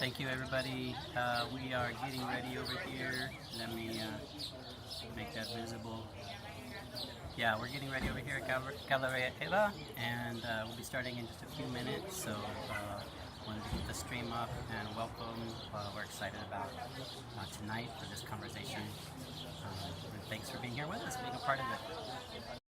Thank you, everybody. We are getting ready over here. Let me make that visible. Yeah, we're getting ready over here at Galleria Eva, and we'll be starting in just a few minutes. So, wanted to get the stream up and welcome. We're excited about tonight for this conversation. And thanks for being here with us, being a part of it.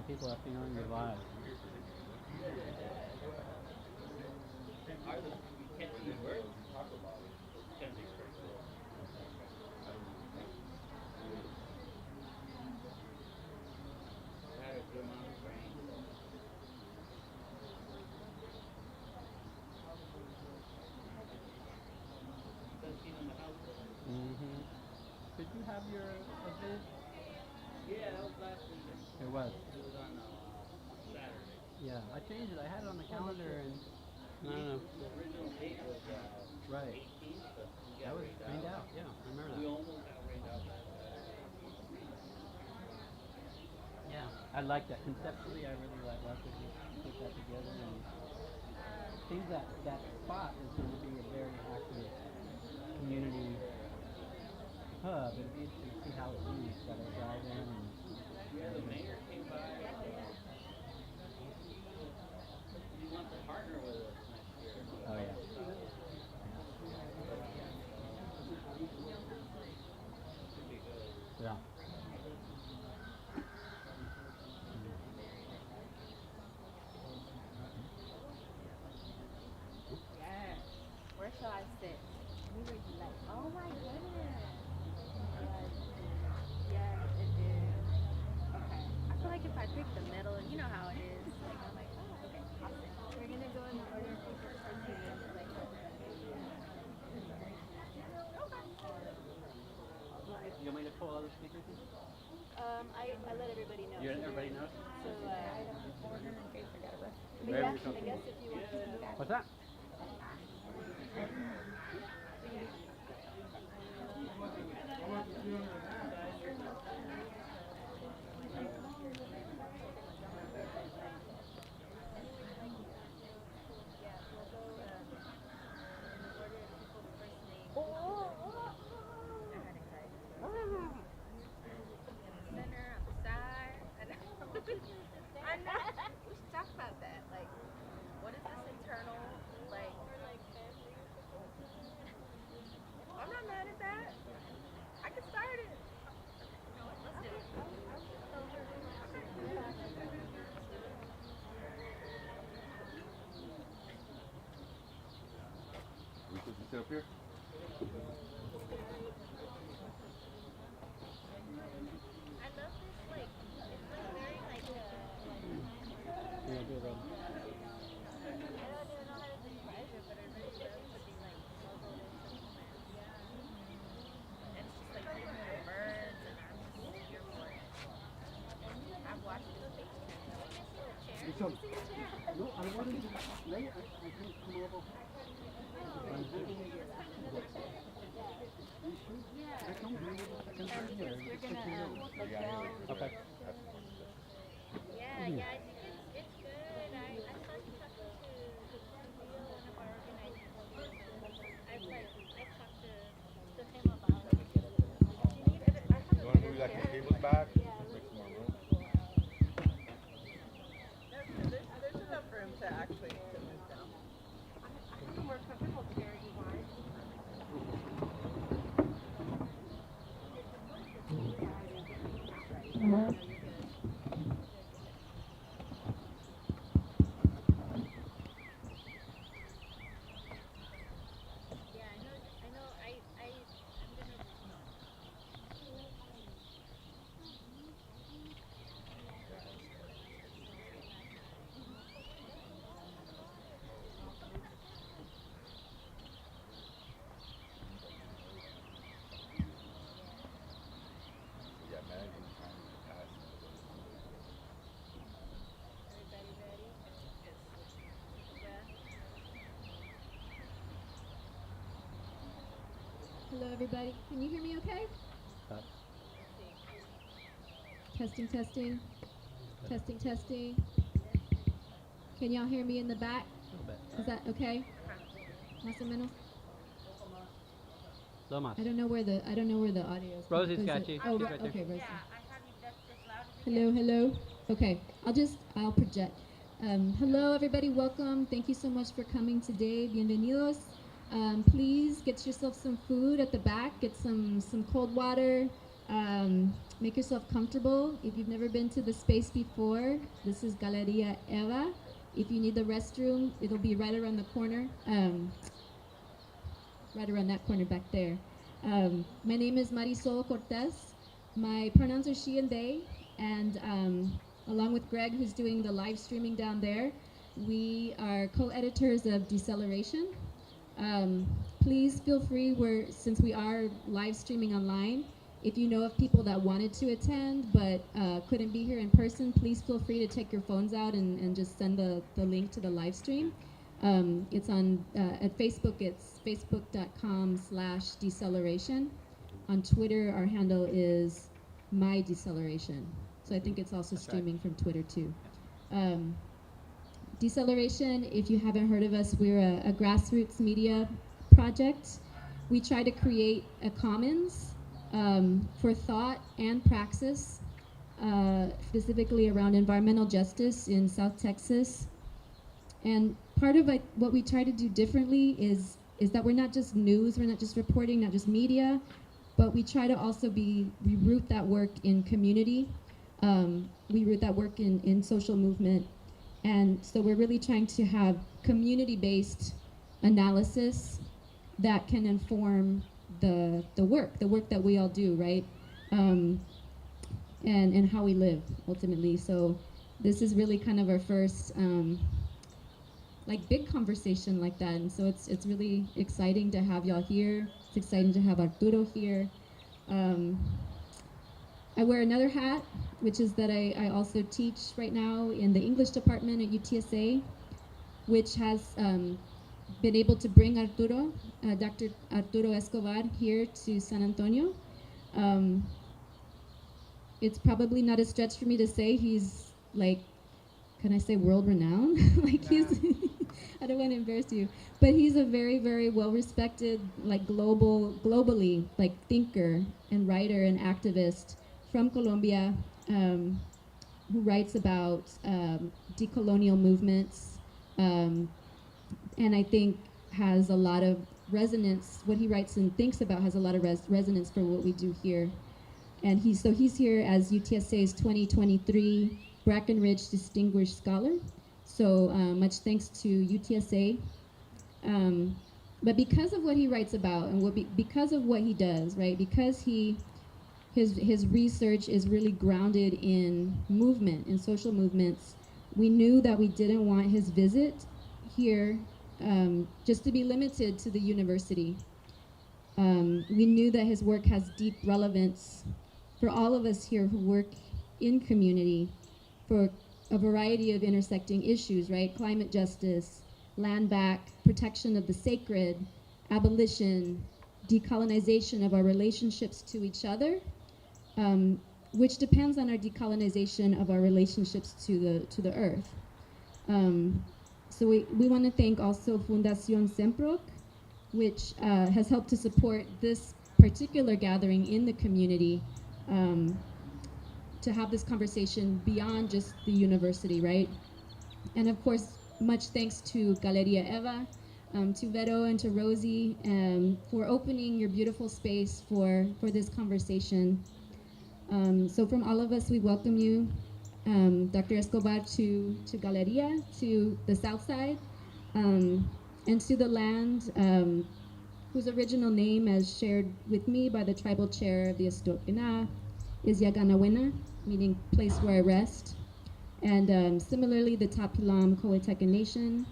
People are feeling the vibe. Did you have your event? Yeah, that was last weekend. It was. It was on Saturday. Yeah, I changed it. I had it on the calendar, and I don't know. The original date was Right. 18th, but we That got was rained out. Yeah, I remember We that. almost got rained out that Yeah, I like that. Conceptually, I really like that you put that together, and it seems that that spot is going to be a very active community hub. It'd be interesting to see how it's used. Got to drive in and. Yeah, the mayor came by. He wants to partner with us next year. Oh yeah. Should be good. Yeah. Yes. Where shall I sit? Anywhere you like. Oh my goodness. Yes, it is. Okay. I feel like if I pick the middle, you know how it is. Like I'm like, oh, okay, I'll sit. We're gonna go in the order of people proceeding. Like, You want me to pull other speakers in? I let everybody know. Everybody knows? So order in case I gotta rest. But Wherever yeah, you're I guess if you want to do that. What's that? I know. We should talk about that. Like, what is this internal, like, Okay. Yeah, yeah, I think it's good. I saw you talking to Bill, one of our organizers here, but I've talked to him about it. You need I have a better chair. back? Yeah, Make let's some more see. room. There's enough room to actually to move down. I have a more comfortable chair you want. No, you're good. Yeah, I know, I'm gonna. Yeah, managing time in the past. Everybody ready? Yeah. Hello, everybody. Can you hear me okay? Testing, testing. Testing, testing. Can y'all hear me in the back? A little bit. Is that okay? Más o menos? Lo más. I don't know where the audio is. Rosie's Is got it- you. Oh, She's right, right there. okay, Rosie. I have you that's as loud as Hello, hello. Okay, I'll project. Hello, everybody. Welcome. Thank you so much for coming today. Bienvenidos. Please get yourself some food at the back. Get some cold water. Make yourself comfortable. If you've never been to the space before, this is Galeria Eva. If you need the restroom, it'll be right around the corner. Right around that corner back there. My name is Marisol Cortez. My pronouns are she and they, and along with Greg, who's doing the live streaming down there, we are co-editors of Deceleration. Please feel free, since we are live streaming online, if you know of people that wanted to attend but couldn't be here in person, please feel free to take your phones out and just send the link to the live stream. It's on, at Facebook, it's facebook.com/deceleration. On Twitter, our handle is mydeceleration. So I think it's also That's right. streaming from Twitter too. Deceleration, if you haven't heard of us, we're a grassroots media project. We try to create a commons for thought and praxis, specifically around environmental justice in South Texas. And part of what we try to do differently is that we're not just news, we're not just reporting, not just media, but we try to also we root that work in community. We root that work in social movement. And so we're really trying to have community-based analysis that can inform the work that we all do, right? And how we live, ultimately. So this is really kind of our first like big conversation like that, and so it's really exciting to have y'all here. It's exciting to have Arturo here. I wear another hat, which is that I also teach right now in the English department at UTSA, which has been able to bring Arturo, Dr. Arturo Escobar, here to San Antonio. It's probably not a stretch for me to say he's like, can I say world renowned? Like he's, I don't want to embarrass you, but he's a very, very well respected, like globally, like thinker and writer and activist from Colombia, who writes about decolonial movements, and I think has a lot of resonance. What he writes and thinks about has a lot of resonance for what we do here. And he's here as UTSA's 2023 Brackenridge Distinguished Scholar. So much thanks to UTSA. But because of what he writes about and because of what he does, right? Because his research is really grounded in movement, in social movements, we knew that we didn't want his visit here just to be limited to the university. We knew that his work has deep relevance for all of us here who work in community, for a variety of intersecting issues, right? Climate justice, land back, protection of the sacred, abolition, decolonization of our relationships to each other, which depends on our decolonization of our relationships to the earth. So we want to thank also Fundación Semproc, which has helped to support this particular gathering in the community, to have this conversation beyond just the university, right? And of course, much thanks to Galeria Eva, to Vero and to Rosie, for opening your beautiful space for this conversation. So from all of us, we welcome you, Dr. Escobar, to Galeria, to the South Side, and to the land, whose original name, as shared with me by the tribal chair of the Estokina, is Yanawana, meaning place where I rest. And similarly, the Tapilam Coateca Nation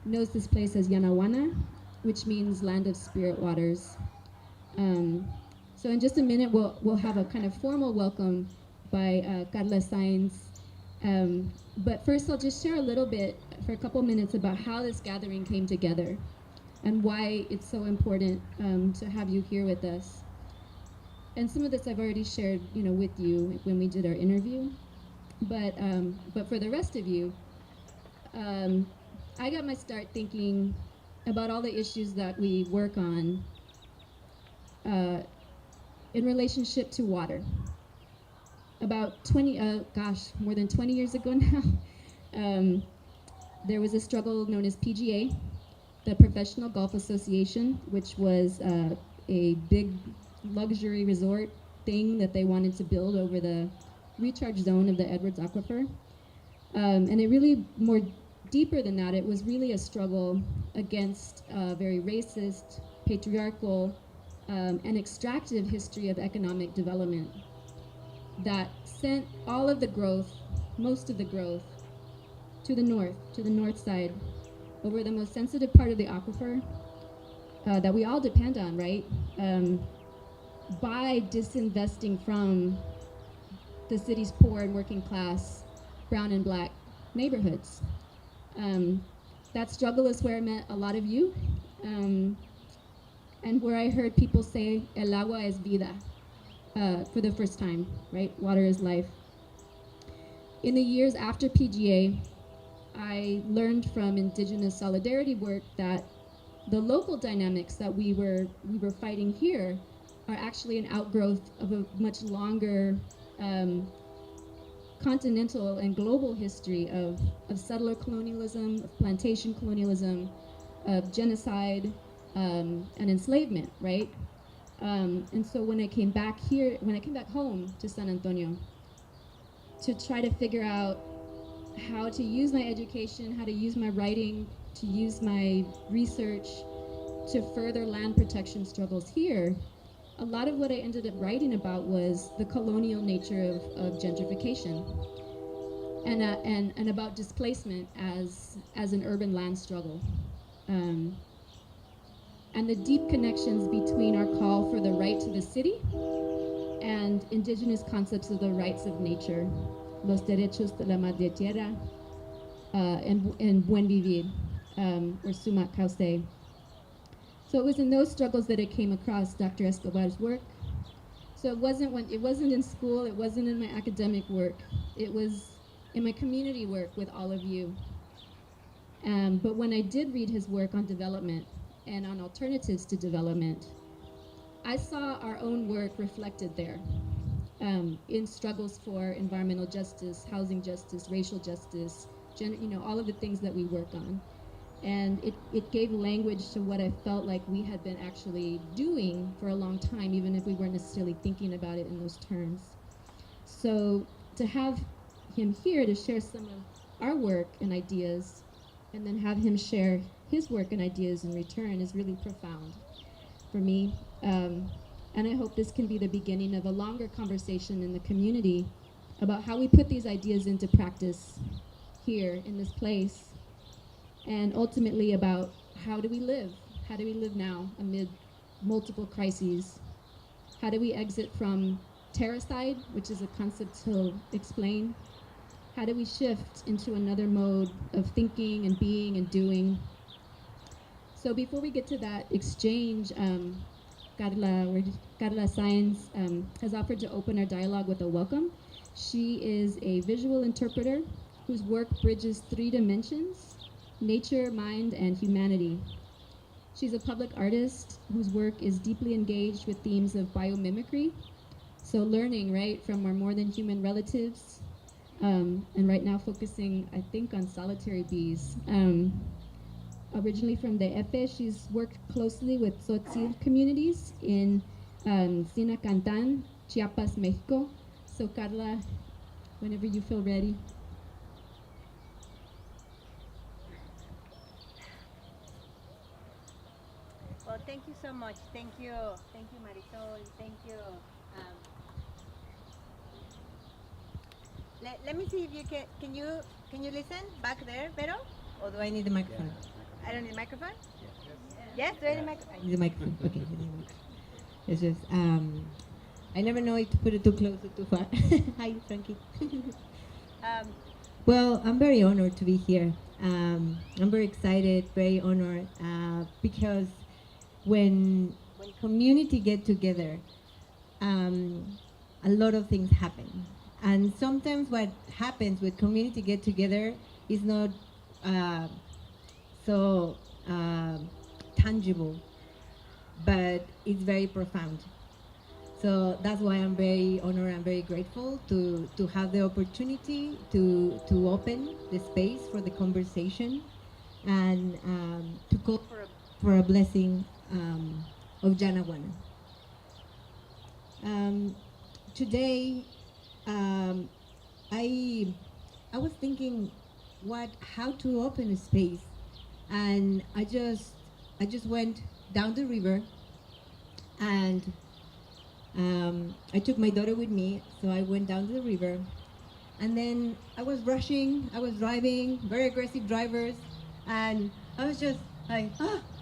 knows this place as Yanawana, which means land of spirit waters. So in just a minute, we'll have a kind of formal welcome by Carla Sainz. But first, I'll just share a little bit for a couple minutes about how this gathering came together and why it's so important to have you here with us. And some of this I've already shared, with you when we did our interview. But for the rest of you, I got my start thinking about all the issues that we work on in relationship to water. About more than 20 years ago now, there was a struggle known as PGA, the Professional Golf Association, which was a big luxury resort thing that they wanted to build over the recharge zone of the Edwards Aquifer. And it really, more deeper than that, it was really a struggle against a very racist, patriarchal, and extractive history of economic development that sent all of the growth, most of the growth, to the north side, over the most sensitive part of the aquifer that we all depend on, right? By disinvesting from the city's poor and working class, brown and black neighborhoods. That struggle is where I met a lot of you, and where I heard people say, el agua es vida, for the first time, right? Water is life. In the years after PGA, I learned from indigenous solidarity work that the local dynamics that we were fighting here are actually an outgrowth of a much longer continental and global history of settler colonialism, of plantation colonialism, of genocide, and enslavement, right? And so when I came back home to San Antonio to try to figure out how to use my education, how to use my writing, to use my research to further land protection struggles here, a lot of what I ended up writing about was the colonial nature of gentrification and about displacement as an urban land struggle. And the deep connections between our call for the right to the city and indigenous concepts of the rights of nature, los derechos de la madre tierra, and buen vivir, or sumak cauce. So it was in those struggles that I came across Dr. Escobar's work. So it wasn't in school, it wasn't in my academic work, it was in my community work with all of you. But when I did read his work on development and on alternatives to development, I saw our own work reflected there, in struggles for environmental justice, housing justice, racial justice, all of the things that we work on. And it gave language to what I felt like we had been actually doing for a long time, even if we weren't necessarily thinking about it in those terms. So to have him here to share some of our work and ideas, and then have him share his work and ideas in return is really profound for me. And I hope this can be the beginning of a longer conversation in the community about how we put these ideas into practice here in this place, and ultimately about how do we live now amid multiple crises? How do we exit from Terricide, which is a concept he'll explain, How do we shift into another mode of thinking and being and doing? So before we get to that exchange, Carla Science has offered to open our dialogue with a welcome. She is a visual interpreter whose work bridges 3 dimensions: nature, mind, and humanity. She's a public artist whose work is deeply engaged with themes of biomimicry, so learning, right, from our more than human relatives, and right now focusing, I think, on solitary bees. Originally from the Efe, she's worked closely with Tzotzil communities in Sinacantan, Chiapas, Mexico. So Carla, whenever you feel ready. Well, thank you so much. Thank you, Marisol. Thank you. Let me see if you can you listen back there, Vero? Or do I need the microphone? I don't need a microphone? Yes, do I need a microphone? I need a microphone. Okay, I need a microphone. It's just, I never know if to put it too close or too far. Hi, Frankie. Well, I'm very honored to be here. I'm very excited, very honored, because when community get together, a lot of things happen. And sometimes what happens with community get together is not so tangible, but it's very profound. So that's why I'm very honored and very grateful to have the opportunity to open the space for the conversation and to call for a blessing of Yanawana. Today, I was thinking how to open a space, and I just went down the river, and I took my daughter with me, so I went down to the river, and then I was rushing, I was driving, very aggressive drivers, and I was just like,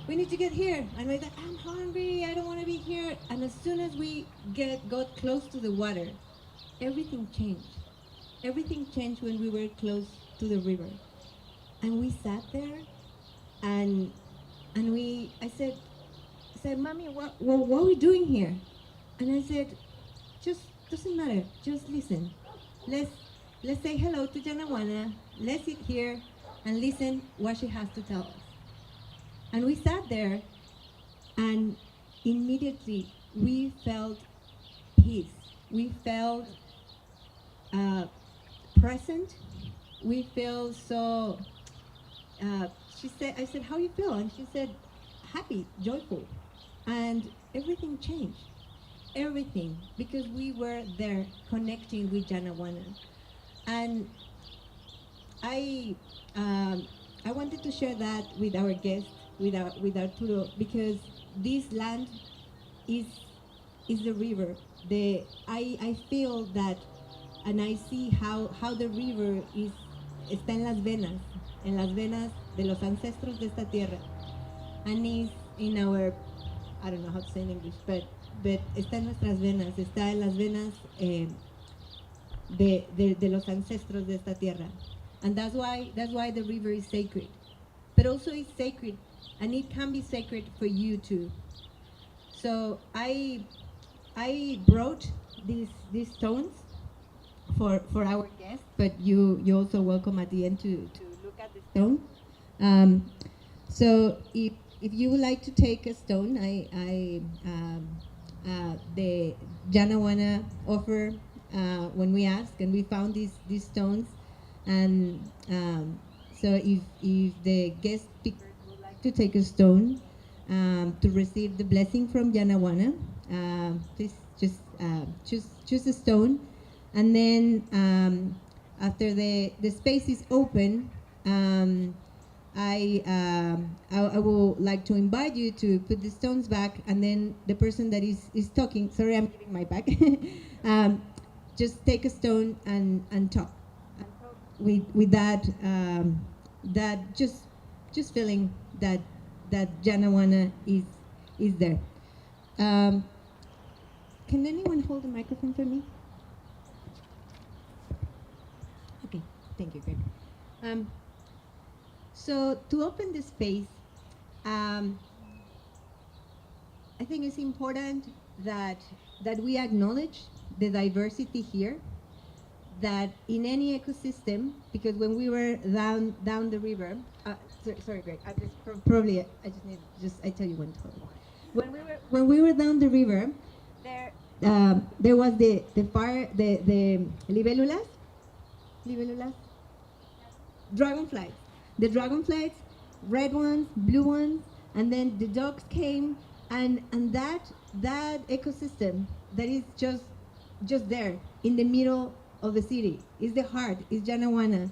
we need to get here, and I was like, I'm hungry, I don't want to be here, and as soon as we got close to the water, everything changed. Everything changed when we were close to the river, and we sat there, and I said, Mommy, what are we doing here? And I said, just doesn't matter, just listen. Let's say hello to Yanawana, let's sit here and listen what she has to tell us. And we sat there, and immediately we felt peace. We felt present. We feel so, I said, how you feel? And she said, happy, joyful. And everything changed. Everything, because we were there connecting with Yanawana. And I wanted to share that with our guest, with Arturo, because this land is the river. I feel that, and I see how the river está en las venas de los ancestros de esta tierra, and is in our, I don't know how to say in English, but está en nuestras venas, está en las venas de los ancestros de esta tierra, and that's why the river is sacred, but also it's sacred, and it can be sacred for you too. So I brought these stones for our guests, but you also welcome at the end to look at the stone. So if you would like to take a stone, the Yanawana offer when we asked, and we found these stones, and so if the guest speaker would like to take a stone to receive the blessing from Yanawana, please just choose a stone, and then after the space is open, I would like to invite you to put the stones back, and then the person that is talking, sorry, I'm getting my back, just take a stone and talk. With that, just feeling that Yanawana is there. Can anyone hold the microphone for me? Okay. great. So to open the space, I think it's important that we acknowledge the diversity here. That in any ecosystem, because when we were down the river, sorry, Greg, I just probably I just need I tell you when to hold. When we were down the river, there was the fire, the libellulas, dragonflies, the dragonflies, red ones, blue ones, and then the dogs came, and that ecosystem that is just there in the middle of the city is the heart, is Yanawana,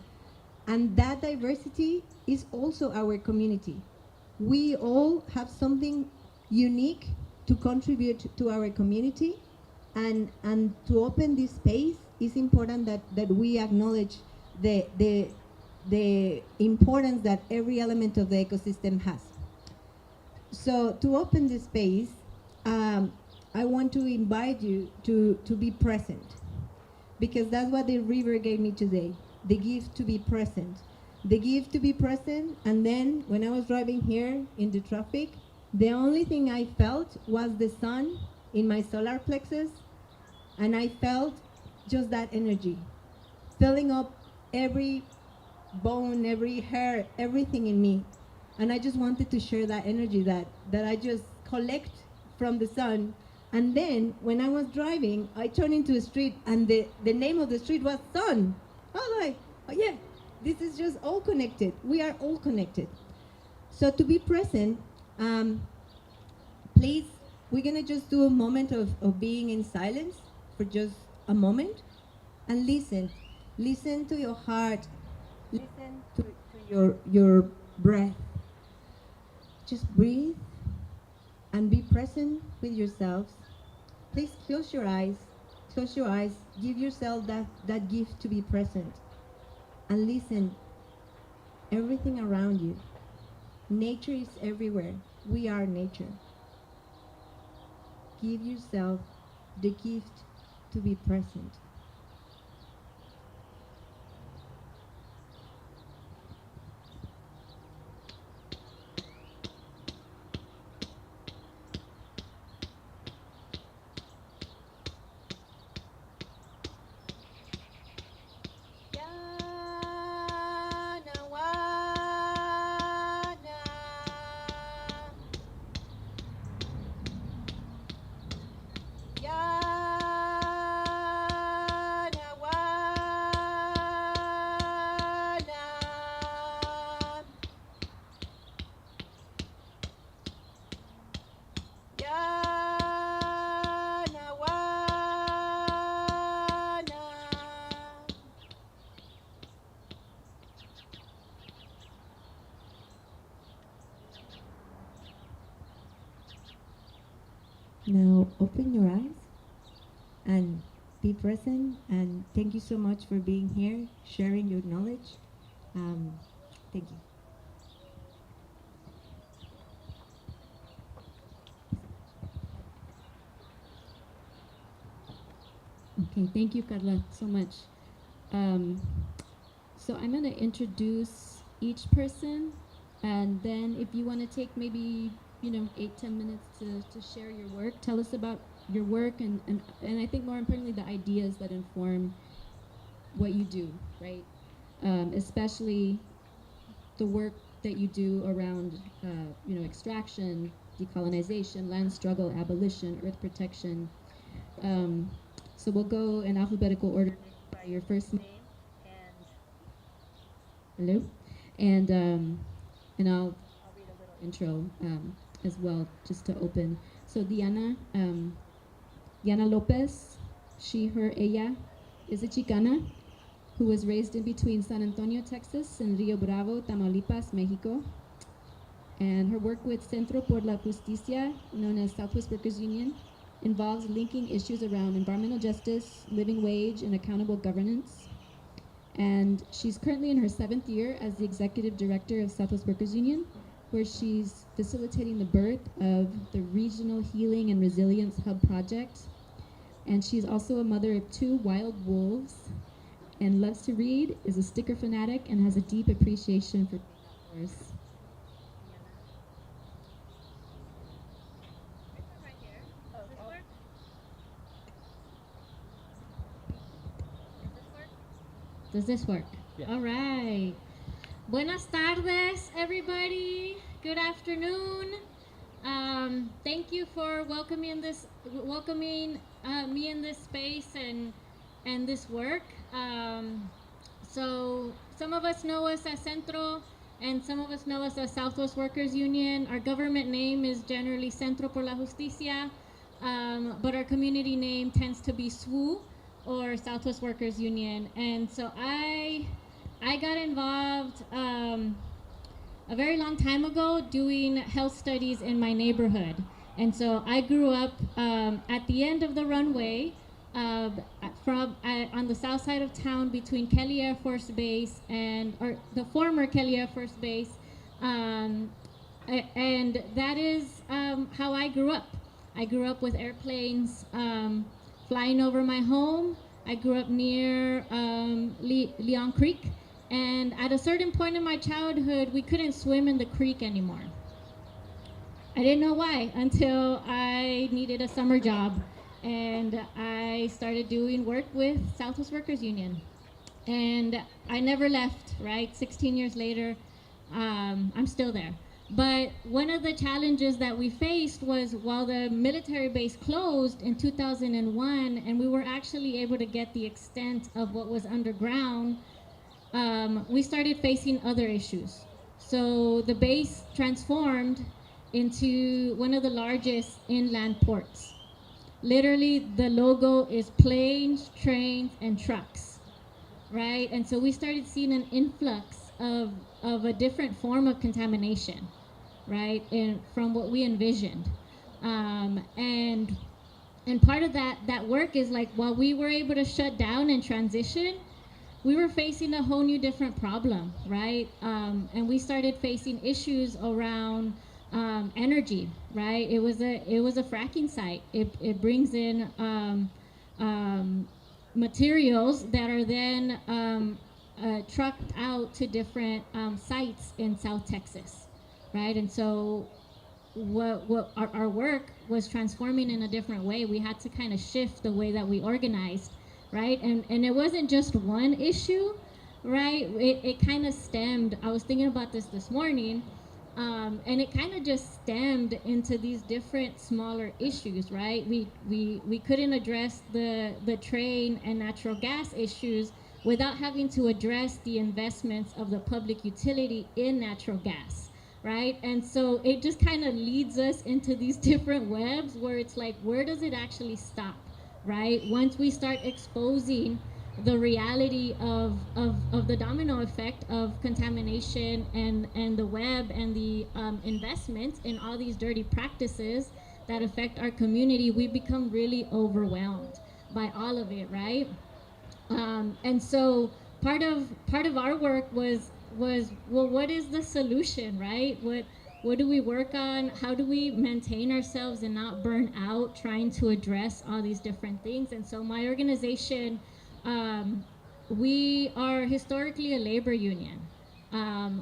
and that diversity is also our community. We all have something unique to contribute to our community, and to open this space is important that we acknowledge the importance that every element of the ecosystem has. So to open this space, I want to invite you to be present, because that's what the river gave me today, the gift to be present. The gift to be present, and then when I was driving here in the traffic, the only thing I felt was the sun in my solar plexus, and I felt just that energy, filling up every bone, every hair, everything in me. And I just wanted to share that energy that I just collect from the sun. And then when I was driving, I turned into a street, and the name of the street was Sun. I was like, oh yeah, this is just all connected. We are all connected. So to be present, please, we're gonna just do a moment of being in silence for just a moment, and listen. Listen to your heart. Listen to your breath. Just breathe and be present with yourselves. Please close your eyes. Close your eyes. Give yourself that gift to be present. And listen. Everything around you. Nature is everywhere. We are nature. Give yourself the gift to be present. Now open your eyes and be present, and thank you so much for being here, sharing your knowledge. Thank you. Okay, thank you, Carla, so much. So I'm going to introduce each person, and then if you want to take maybe 8-10 minutes to share your work, tell us about your work, and I think more importantly the ideas that inform what you do, right? Especially the work that you do around extraction, decolonization, land struggle, abolition, earth protection. So we'll go in alphabetical order by your first name and I'll read a little intro as well, just to open. So Diana Lopez, she, her, ella, is a Chicana who was raised in between San Antonio, Texas, and Rio Bravo, Tamaulipas, Mexico. And her work with Centro por la Justicia, known as Southwest Workers Union, involves linking issues around environmental justice, living wage, and accountable governance. And she's currently in her 7th year as the executive director of Southwest Workers Union, where she's facilitating the birth of the Regional Healing and Resilience Hub project. And she's also a mother of 2 wild wolves and loves to read, is a sticker fanatic, and has a deep appreciation for outdoors. This one right here. Does this work? Does this work? Does this work? Yeah. All right. Buenas tardes, everybody. Good afternoon. Thank you for welcoming me in this space and this work. So some of us know us as Centro, and some of us know us as Southwest Workers Union. Our government name is generally Centro por la Justicia, but our community name tends to be SWU, or Southwest Workers Union. And so I got involved a very long time ago doing health studies in my neighborhood. And so I grew up at the end of the runway on the south side of town between Kelly Air Force Base or the former Kelly Air Force Base. And that is how I grew up. I grew up with airplanes flying over my home. I grew up near Leon Creek. And at a certain point in my childhood, we couldn't swim in the creek anymore. I didn't know why until I needed a summer job. And I started doing work with Southwest Workers Union. And I never left, right? 16 years later, I'm still there. But one of the challenges that we faced was while the military base closed in 2001, and we were actually able to get the extent of what was underground, we started facing other issues. So the base transformed into one of the largest inland ports. Literally, the logo is planes, trains, and trucks, right? And so we started seeing an influx of a different form of contamination, right? And from what we envisioned. And part of that work is like, while we were able to shut down and transition, we were facing a whole new different problem, right? And we started facing issues around energy, right? It was a fracking site. It brings in materials that are then trucked out to different sites in South Texas, right? And so what our work was transforming in a different way. We had to kind of shift the way that we organized, right? And it wasn't just one issue, right? It kind of stemmed. I was thinking about this morning, and it kind of just stemmed into these different smaller issues, right? We couldn't address the train and natural gas issues without having to address the investments of the public utility in natural gas, right? And so it just kind of leads us into these different webs where it's like, where does it actually stop, right? Once we start exposing the reality of the domino effect of contamination and the web and the investments in all these dirty practices that affect our community, we become really overwhelmed by all of it, right? And so part of our work was well, what is the solution, right? What do we work on? How do we maintain ourselves and not burn out trying to address all these different things? And so my organization, we are historically a labor union.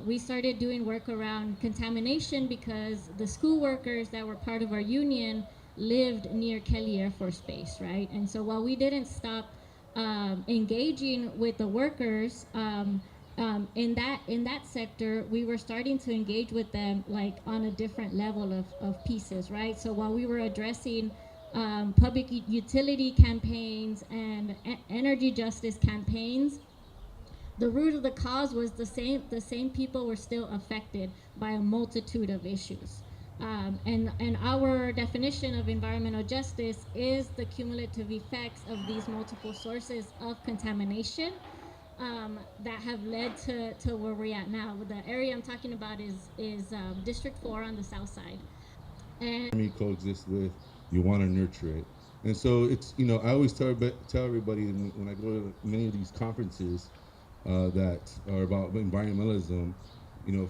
We started doing work around contamination because the school workers that were part of our union lived near Kelly Air Force Base, right? And so while we didn't stop engaging with the workers in that sector, we were starting to engage with them like on a different level of pieces, right? So while we were addressing public utility campaigns and energy justice campaigns, the root of the cause was the same people were still affected by a multitude of issues. And our definition of environmental justice is the cumulative effects of these multiple sources of contamination that have led to where we're at now. The area I'm talking about is District 4 on the south side. And You coexist with, you want to nurture it. And so it's, I always tell everybody when I go to many of these conferences that are about environmentalism,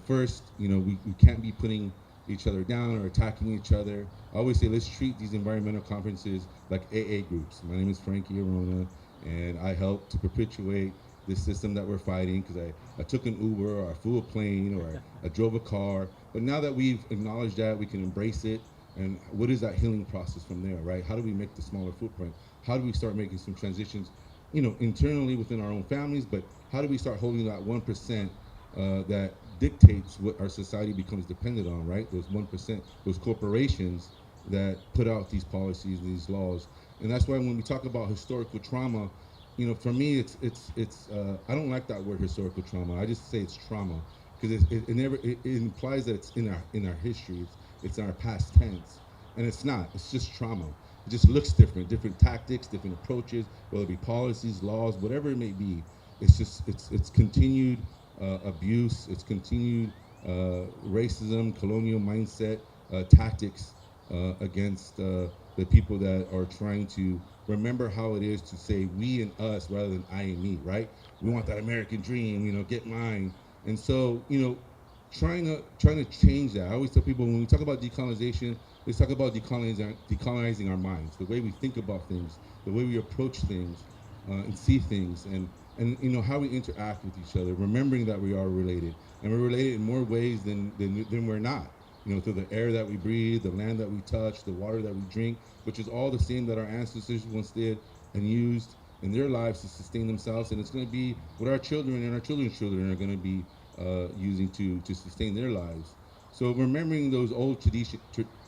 first, we can't be putting each other down or attacking each other. I always say, let's treat these environmental conferences like AA groups. My name is Frankie Orona, and I help to perpetuate this system that we're fighting, because I took an Uber, or I flew a plane, or I drove a car. But now that we've acknowledged that, we can embrace it. And what is that healing process from there, right? How do we make the smaller footprint? How do we start making some transitions, internally within our own families? But how do we start holding that 1% that dictates what our society becomes dependent on, right? Those 1%, those corporations that put out these policies, these laws. And that's why when we talk about historical trauma, for me, it's I don't like that word historical trauma. I just say it's trauma, because it implies that it's in our history. It's in our past tense, and it's not. It's just trauma. It just looks different tactics, different approaches, whether it be policies, laws, whatever it may be. It's continued abuse. It's continued racism, colonial mindset, tactics against the people that are trying to remember how it is to say we and us rather than I and me, right? We want that American dream, get mine. And so, trying to change that. I always tell people, when we talk about decolonization, let's talk about decolonizing our minds, the way we think about things, the way we approach things, and see things, and how we interact with each other, remembering that we are related, and we're related in more ways than we're not. Through the air that we breathe, the land that we touch, the water that we drink, which is all the same that our ancestors once did and used in their lives to sustain themselves. And it's going to be what our children and our children's children are going to be using to sustain their lives. So remembering those old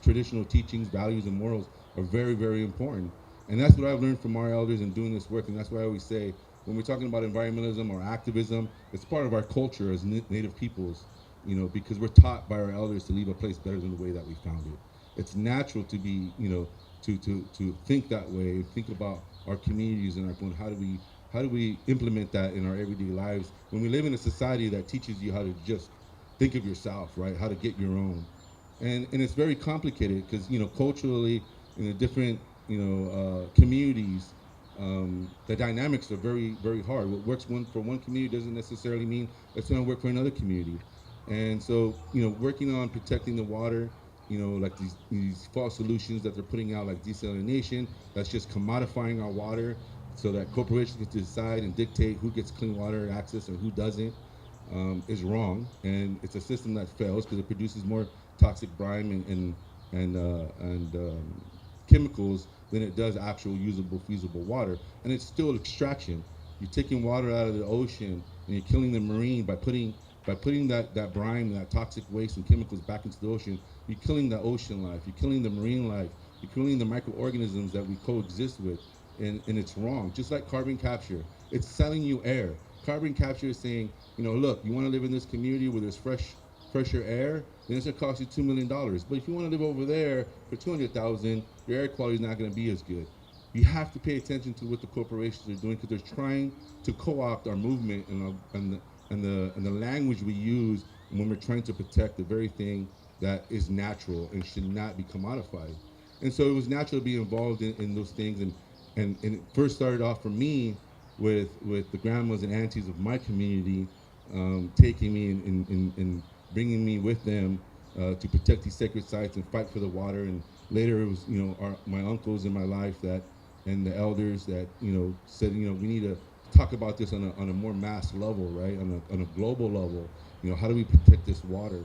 traditional teachings, values, and morals are very, very important. And that's what I've learned from our elders in doing this work. And that's why I always say, when we're talking about environmentalism or activism, it's part of our culture as Native peoples, because we're taught by our elders to leave a place better than the way that we found it. It's natural to be, to think that way, think about our communities and how do we implement that in our everyday lives when we live in a society that teaches you how to just think of yourself, right? How to get your own. And it's very complicated because, culturally in the different, communities, the dynamics are very, very hard. What works for one community doesn't necessarily mean it's going to work for another community. And so, working on protecting the water, like these false solutions that they're putting out, like desalination, that's just commodifying our water so that corporations get to decide and dictate who gets clean water access and who doesn't, is wrong. And it's a system that fails because it produces more toxic brine and chemicals than it does actual usable, feasible water. And it's still extraction. You're taking water out of the ocean and you're killing the marine by putting that brine, that toxic waste and chemicals back into the ocean. You're killing the ocean life. You're killing the marine life. You're killing the microorganisms that we coexist with. And it's wrong. Just like carbon capture, it's selling you air. Carbon capture is saying, look, you want to live in this community where there's fresher air, then it's going to cost you $2 million. But if you want to live over there for $200,000, your air quality is not going to be as good. You have to pay attention to what the corporations are doing because they're trying to co-opt our movement and the language we use when we're trying to protect the very thing that is natural and should not be commodified. And so it was natural to be involved in those things. And it first started off for me with the grandmas and aunties of my community taking me and bringing me with them to protect these sacred sites and fight for the water. And later it was, my uncles in my life and the elders that, said, we need to talk about this on a more mass level, right? On a global level. How do we protect this water?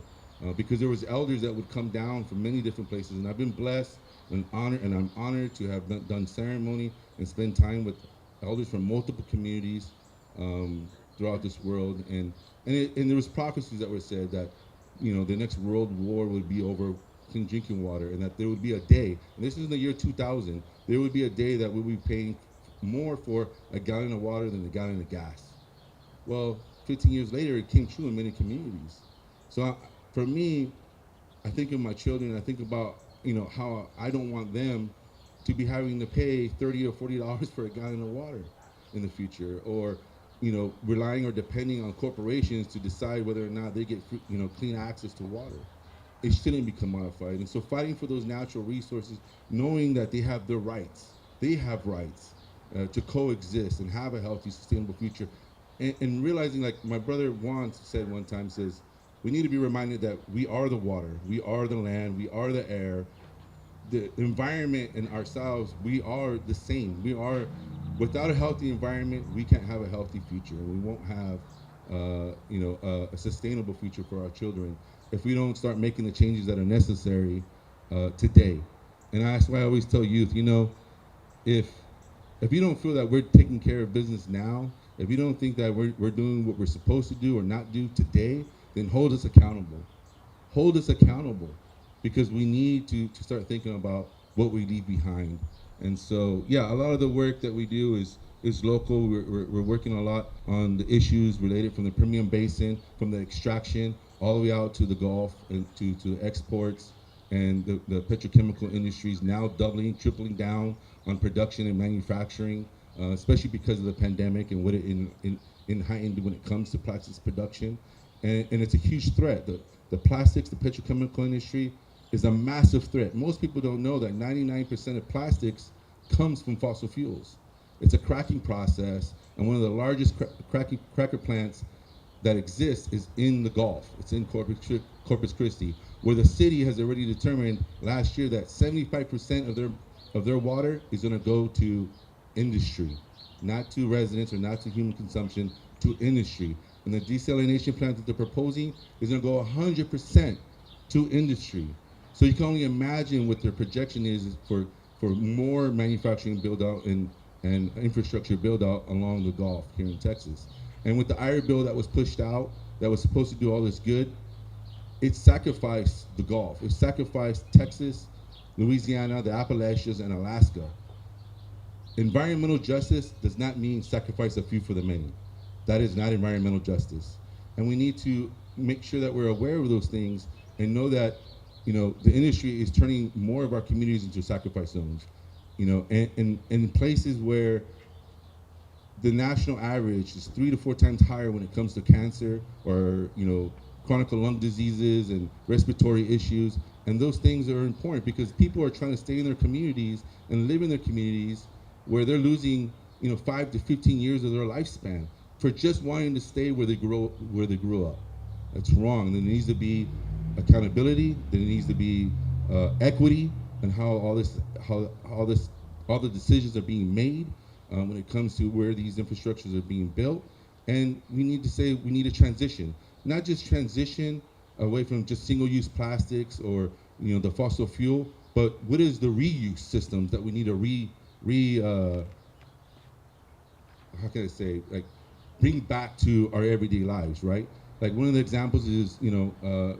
Because there was elders that would come down from many different places, and I've been blessed and I'm honored to have done ceremony and spend time with elders from multiple communities throughout this world. And there was prophecies that were said that, the next world war would be over clean drinking water, and that there would be a day, and this is in the year 2000, there would be a day that we'll be paying more for a gallon of water than a gallon of gas. Well, 15 years later, it came true in many communities. So for me, I think of my children, I think about, how I don't want them to be having to pay $30 or $40 for a gallon of water in the future, or, relying or depending on corporations to decide whether or not they get, clean access to water. It shouldn't be commodified. And so fighting for those natural resources, knowing that they have their rights, to coexist and have a healthy, sustainable future. And realizing, like my brother Juan said one time, says, we need to be reminded that we are the water, we are the land, we are the air, the environment and ourselves, we are the same. We are without a healthy environment, we can't have a healthy future, and we won't have, a sustainable future for our children if we don't start making the changes that are necessary today. And that's why I always tell youth, if if you don't feel that we're taking care of business now, if you don't think that we're doing what we're supposed to do or not do today, then hold us accountable. Hold us accountable, because we need to start thinking about what we leave behind. And so, yeah, a lot of the work that we do is local. We're working a lot on the issues related from the Permian Basin, from the extraction all the way out to the Gulf and to exports, and the petrochemical industries now doubling, tripling down on production and manufacturing, especially because of the pandemic and what it in heightened when it comes to plastics production. And it's a huge threat. The plastics, the petrochemical industry is a massive threat. Most people don't know that 99% of plastics comes from fossil fuels. It's a cracking process, and one of the largest cracker plants that exists is in the Gulf. It's in Corpus Christi, where the city has already determined last year that 75% of their water is going to go to industry, not to residents or not to human consumption, to industry. And the desalination plant that they're proposing is going to go 100% to industry. So you can only imagine what their projection is for more manufacturing build out and infrastructure build out along the Gulf here in Texas. And with the IRA bill that was pushed out, that was supposed to do all this good, it sacrificed the Gulf. It sacrificed Texas, Louisiana, the Appalachians, and Alaska. Environmental justice does not mean sacrifice a few for the many. That is not environmental justice. And we need to make sure that we're aware of those things and know that, the industry is turning more of our communities into sacrifice zones. And in places where the national average is 3 to 4 times higher when it comes to cancer or, chronic lung diseases and respiratory issues. And those things are important because people are trying to stay in their communities and live in their communities where they're losing, 5 to 15 years of their lifespan for just wanting to stay where they grew up. That's wrong. There needs to be accountability. There needs to be equity and how all the decisions are being made when it comes to where these infrastructures are being built. And we need to say we need a transition, not just transition away from just single-use plastics or the fossil fuel, but what is the reuse systems that we need to how can I say, like, bring back to our everyday lives, right? Like one of the examples is,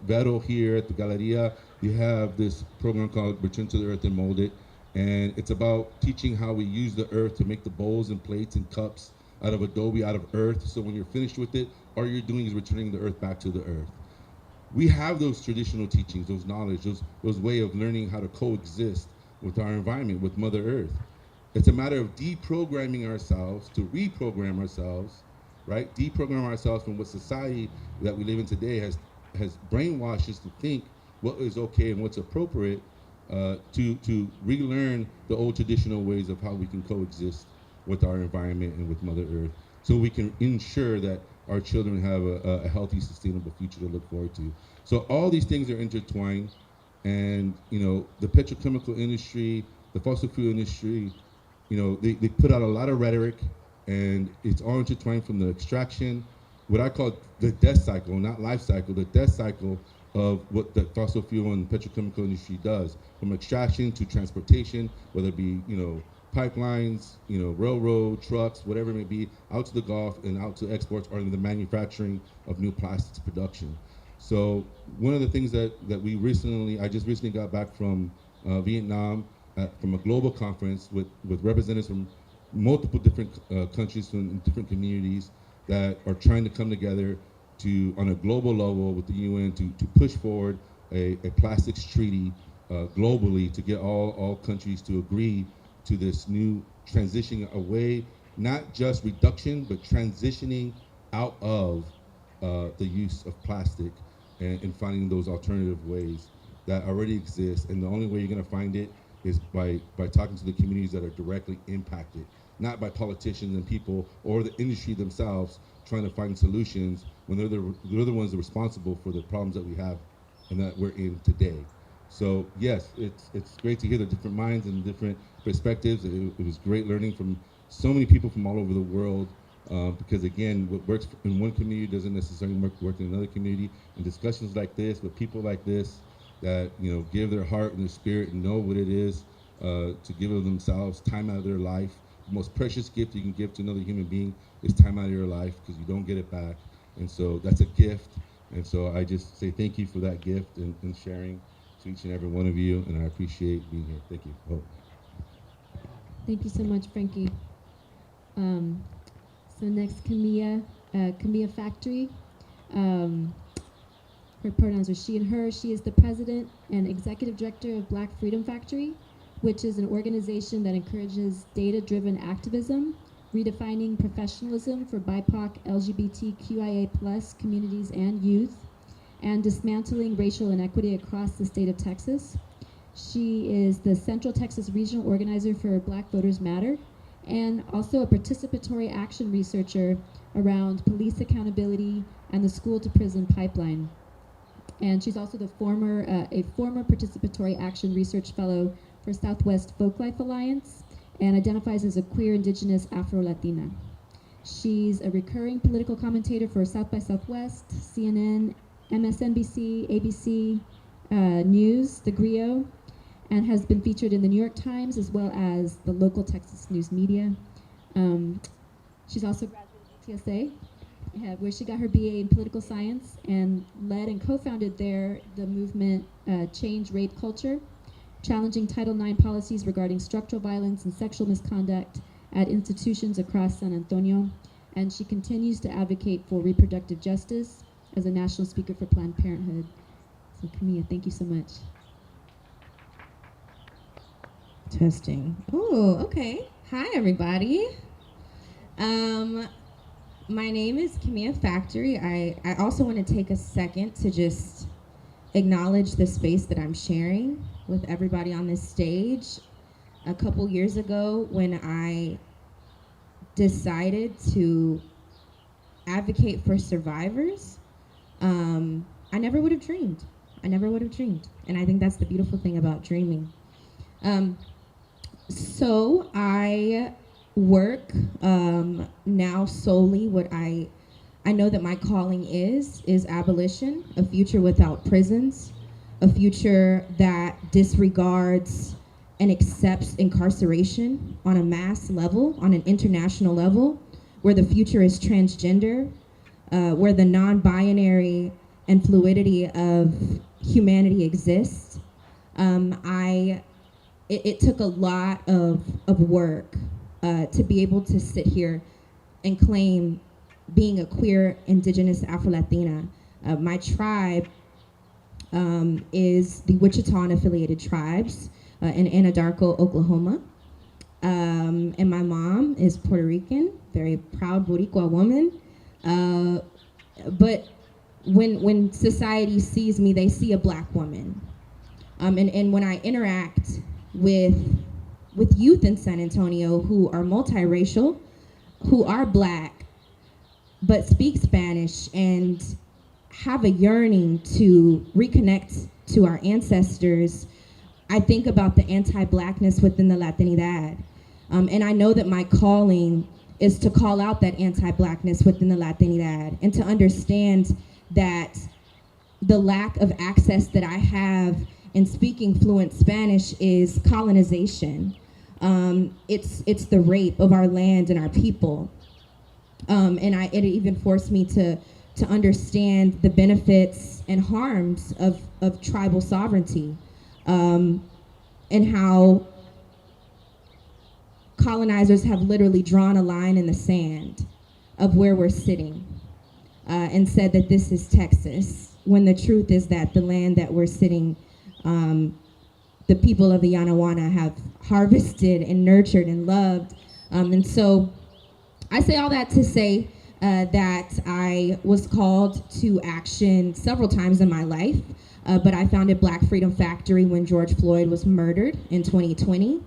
Vero here at the Galleria, you have this program called Return to the Earth and Mold It. And it's about teaching how we use the earth to make the bowls and plates and cups out of adobe, out of earth. So when you're finished with it, all you're doing is returning the earth back to the earth. We have those traditional teachings, those knowledge, those way of learning how to coexist with our environment, with Mother Earth. It's a matter of deprogramming ourselves to reprogram ourselves, right? Deprogram ourselves from what society that we live in today has brainwashed us to think what is okay and what's appropriate, to relearn the old traditional ways of how we can coexist with our environment and with Mother Earth, so we can ensure that our children have a healthy, sustainable future to look forward to. So all these things are intertwined, and the petrochemical industry, the fossil fuel industry, they put out a lot of rhetoric, and it's all intertwined from the extraction, what I call the death cycle, not life cycle, the death cycle of what the fossil fuel and petrochemical industry does, from extraction to transportation, whether it be pipelines, railroad, trucks, whatever it may be, out to the Gulf and out to exports, or in the manufacturing of new plastics production. So one of the things that I just recently got back from Vietnam, from a global conference with representatives from multiple different countries from different communities that are trying to come together to, on a global level with the UN, to push forward a plastics treaty globally to get all countries to agree to this new transitioning away, not just reduction, but transitioning out of the use of plastic and finding those alternative ways that already exist. And the only way you're going to find it is by talking to the communities that are directly impacted, not by politicians and people or the industry themselves trying to find solutions when they're the ones that are responsible for the problems that we have and that we're in today. So yes, it's great to hear the different minds and different perspectives. It was great learning from so many people from all over the world, because again, what works in one community doesn't necessarily work in another community. And discussions like this with people like this that give their heart and their spirit and know what it is to give of themselves, time out of their life. The most precious gift you can give to another human being is time out of your life, because you don't get it back. And so that's a gift. And so I just say thank you for that gift and sharing to each and every one of you. And I appreciate being here. Thank you. Oh. Thank you so much, Frankie. So next, Kimiya Factory. Her pronouns are she and her. She is the president and executive director of Black Freedom Factory, which is an organization that encourages data-driven activism, redefining professionalism for BIPOC, LGBTQIA+ communities and youth, and dismantling racial inequity across the state of Texas. She is the Central Texas Regional Organizer for Black Voters Matter, and also a participatory action researcher around police accountability and the school-to-prison pipeline. And she's also a former participatory action research fellow for Southwest Folklife Alliance, and identifies as a queer, indigenous, Afro-Latina. She's a recurring political commentator for South by Southwest, CNN, MSNBC, ABC News, The Grio, and has been featured in the New York Times as well as the local Texas news media. She's also graduated TSA, where she got her BA in political science and led and co-founded there the movement Change Rape Culture, challenging Title IX policies regarding structural violence and sexual misconduct at institutions across San Antonio. And she continues to advocate for reproductive justice as a national speaker for Planned Parenthood. So Kimiya, thank you so much. Testing. Oh, okay. Hi, everybody. My name is Kimiya Factory. I also want to take a second to just acknowledge the space that I'm sharing with everybody on this stage. A couple years ago, when I decided to advocate for survivors, I never would have dreamed. And I think that's the beautiful thing about dreaming. So I work now solely what I know that my calling is abolition, a future without prisons, a future that disregards and accepts incarceration on a mass level, on an international level, where the future is transgender, where the non-binary and fluidity of humanity exists. It took a lot of work to be able to sit here and claim being a queer, indigenous, Afro-Latina. My tribe is the Wichita and affiliated tribes in Anadarko, Oklahoma. And my mom is Puerto Rican, very proud Boricua woman. But when society sees me, they see a Black woman. And when I interact with youth in San Antonio who are multiracial, who are Black, but speak Spanish and have a yearning to reconnect to our ancestors, I think about the anti-Blackness within the Latinidad. And I know that my calling is to call out that anti-Blackness within the Latinidad and to understand that the lack of access that I have in speaking fluent Spanish is colonization. It's the rape of our land and our people. And it even forced me to understand the benefits and harms of tribal sovereignty, and how colonizers have literally drawn a line in the sand of where we're sitting, and said that this is Texas, when the truth is that the land that we're sitting, the people of the Yanawana have harvested and nurtured and loved. And so I say all that to say that I was called to action several times in my life, but I founded Black Freedom Factory when George Floyd was murdered in 2020.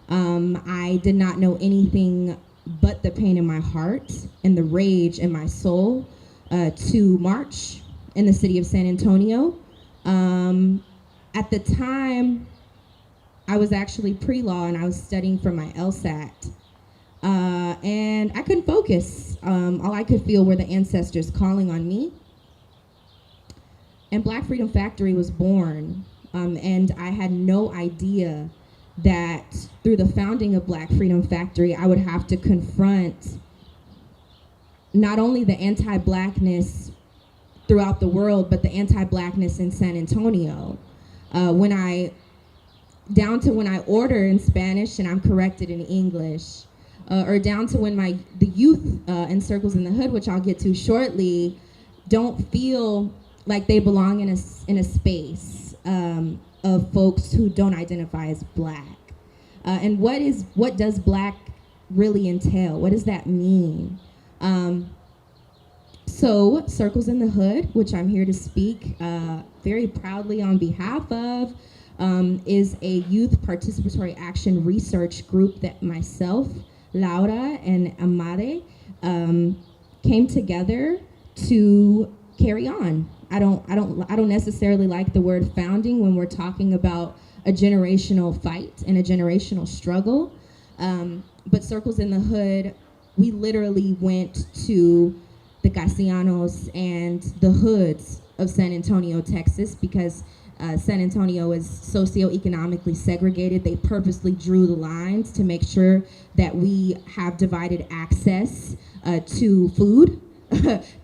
I did not know anything but the pain in my heart and the rage in my soul to march in the city of San Antonio. At the time, I was actually pre-law and I was studying for my LSAT. And I couldn't focus. All I could feel were the ancestors calling on me. And Black Freedom Factory was born. And I had no idea that through the founding of Black Freedom Factory, I would have to confront not only the anti-Blackness throughout the world, but the anti-Blackness in San Antonio. Down to when I order in Spanish and I'm corrected in English, or down to when the youth in Circles in the Hood, which I'll get to shortly, don't feel like they belong in a space of folks who don't identify as Black. And what does Black really entail? What does that mean? So Circles in the Hood, which I'm here to speak very proudly on behalf of, is a youth participatory action research group that myself, Laura, and Amade came together to carry on. I don't necessarily like the word founding when we're talking about a generational fight and a generational struggle. But Circles in the Hood, we literally went to the Casianos and the hoods of San Antonio, Texas, because San Antonio is socioeconomically segregated. They purposely drew the lines to make sure that we have divided access to food,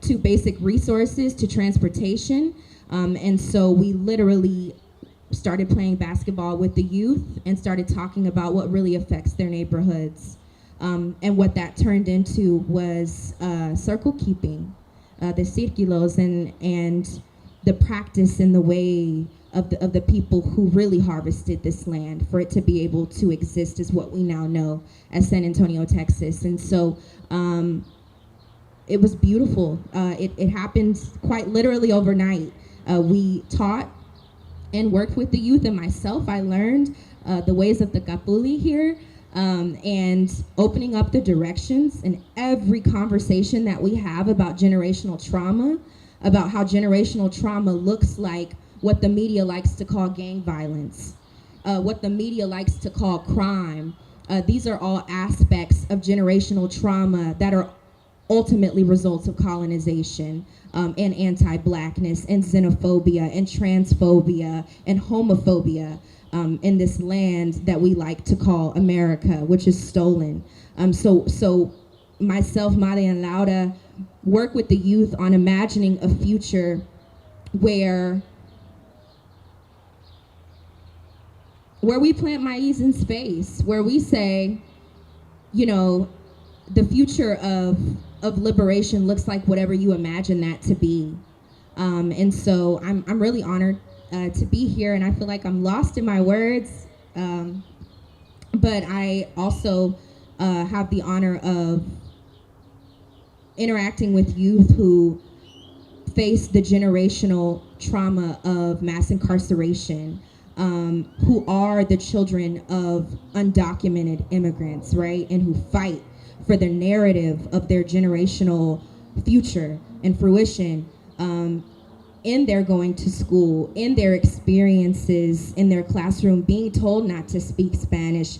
to basic resources, to transportation. And so we literally started playing basketball with the youth and started talking about what really affects their neighborhoods. And what that turned into was circle keeping, the círculos, and the practice and the way of the people who really harvested this land for it to be able to exist as what we now know as San Antonio, Texas. And so it was beautiful. It happened quite literally overnight. We taught and worked with the youth, and myself, I learned the ways of the Kapuli here, and opening up the directions in every conversation that we have about generational trauma, about how generational trauma looks like what the media likes to call gang violence, what the media likes to call crime. These are all aspects of generational trauma that are ultimately results of colonization, and anti-Blackness and xenophobia and transphobia and homophobia in this land that we like to call America, which is stolen. So myself, Maria, and Laura work with the youth on imagining a future where we plant maize in space, where we say, you know, the future of liberation looks like whatever you imagine that to be. And so I'm really honored to be here, and I feel like I'm lost in my words. But I also have the honor of interacting with youth who face the generational trauma of mass incarceration, who are the children of undocumented immigrants, right? And who fight for the narrative of their generational future and fruition in their going to school, in their experiences in their classroom, being told not to speak Spanish.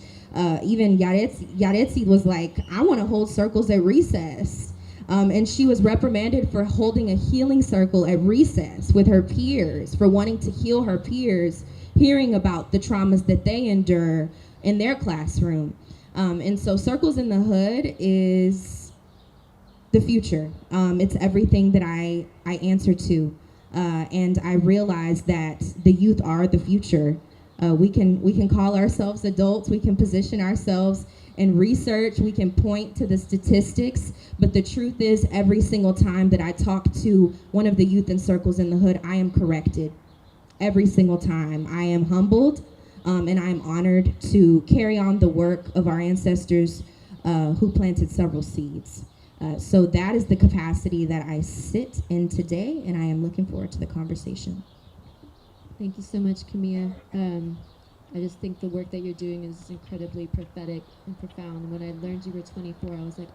Even Yaretsi was like, I want to hold circles at recess. And she was reprimanded for holding a healing circle at recess with her peers, for wanting to heal her peers, hearing about the traumas that they endure in their classroom. And so Circles in the Hood is the future. It's everything that I answer to. And I realize that the youth are the future. We can call ourselves adults, we can position ourselves in research, we can point to the statistics, but the truth is every single time that I talk to one of the youth in Circles in the Hood, I am corrected. Every single time. I am humbled, and I am honored to carry on the work of our ancestors who planted several seeds. So that is the capacity that I sit in today, and I am looking forward to the conversation. Thank you so much, Kimiya. I just think the work that you're doing is incredibly prophetic and profound. And when I learned you were 24, I was like,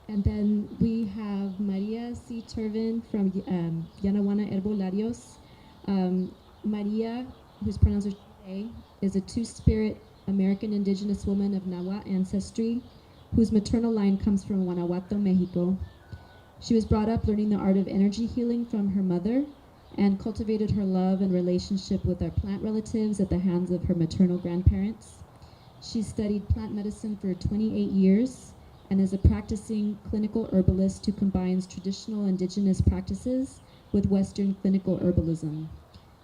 and then we have Maria Turvin from Yanawana Herbolarios. Maria, whose pronouns are A is a two-spirit American indigenous woman of Nahua ancestry whose maternal line comes from Guanajuato, Mexico. She was brought up learning the art of energy healing from her mother and cultivated her love and relationship with our plant relatives at the hands of her maternal grandparents. She studied plant medicine for 28 years and is a practicing clinical herbalist who combines traditional indigenous practices with Western clinical herbalism.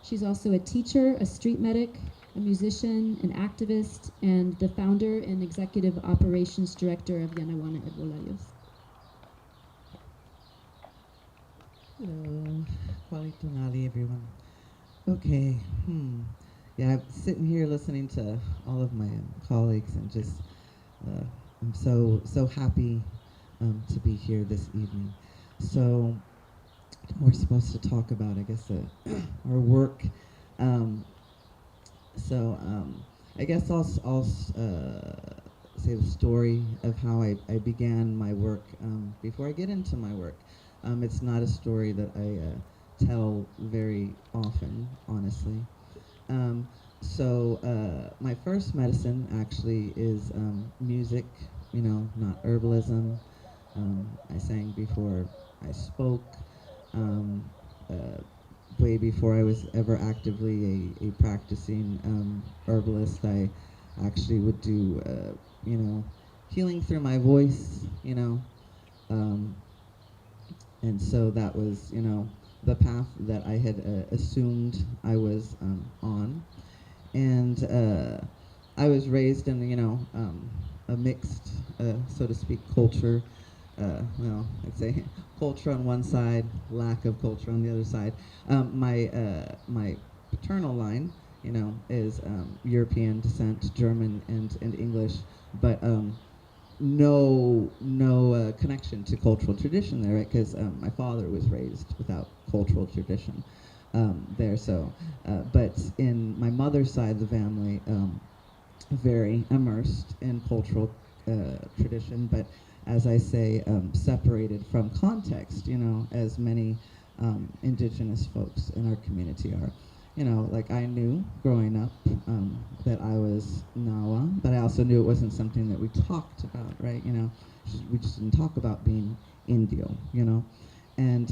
She's also a teacher, a street medic, a musician, an activist, and the founder and executive operations director of Yanawana Herbolarios. Hello, Kwali Tonali, everyone. Okay, yeah, I'm sitting here listening to all of my colleagues and just, I'm so happy to be here this evening. So, we're supposed to talk about, I guess, our work. I guess I'll say the story of how I began my work before I get into my work. It's not a story that I tell very often, honestly. My first medicine actually is music, not herbalism. I sang before I spoke. Way before I was ever actively a practicing herbalist, I actually would do, healing through my voice, and so that was, the path that I had assumed I was on. And I was raised in, a mixed, so to speak, culture. I'd say culture on one side, lack of culture on the other side. My paternal line, is European descent, German and English, but no connection to cultural tradition there, right? Because my father was raised without cultural tradition there. So, but in my mother's side of the family, very immersed in cultural tradition, but as I say, separated from context, as many indigenous folks in our community are. Like I knew growing up that I was Nawa, but I also knew it wasn't something that we talked about, right? We just didn't talk about being Indio, And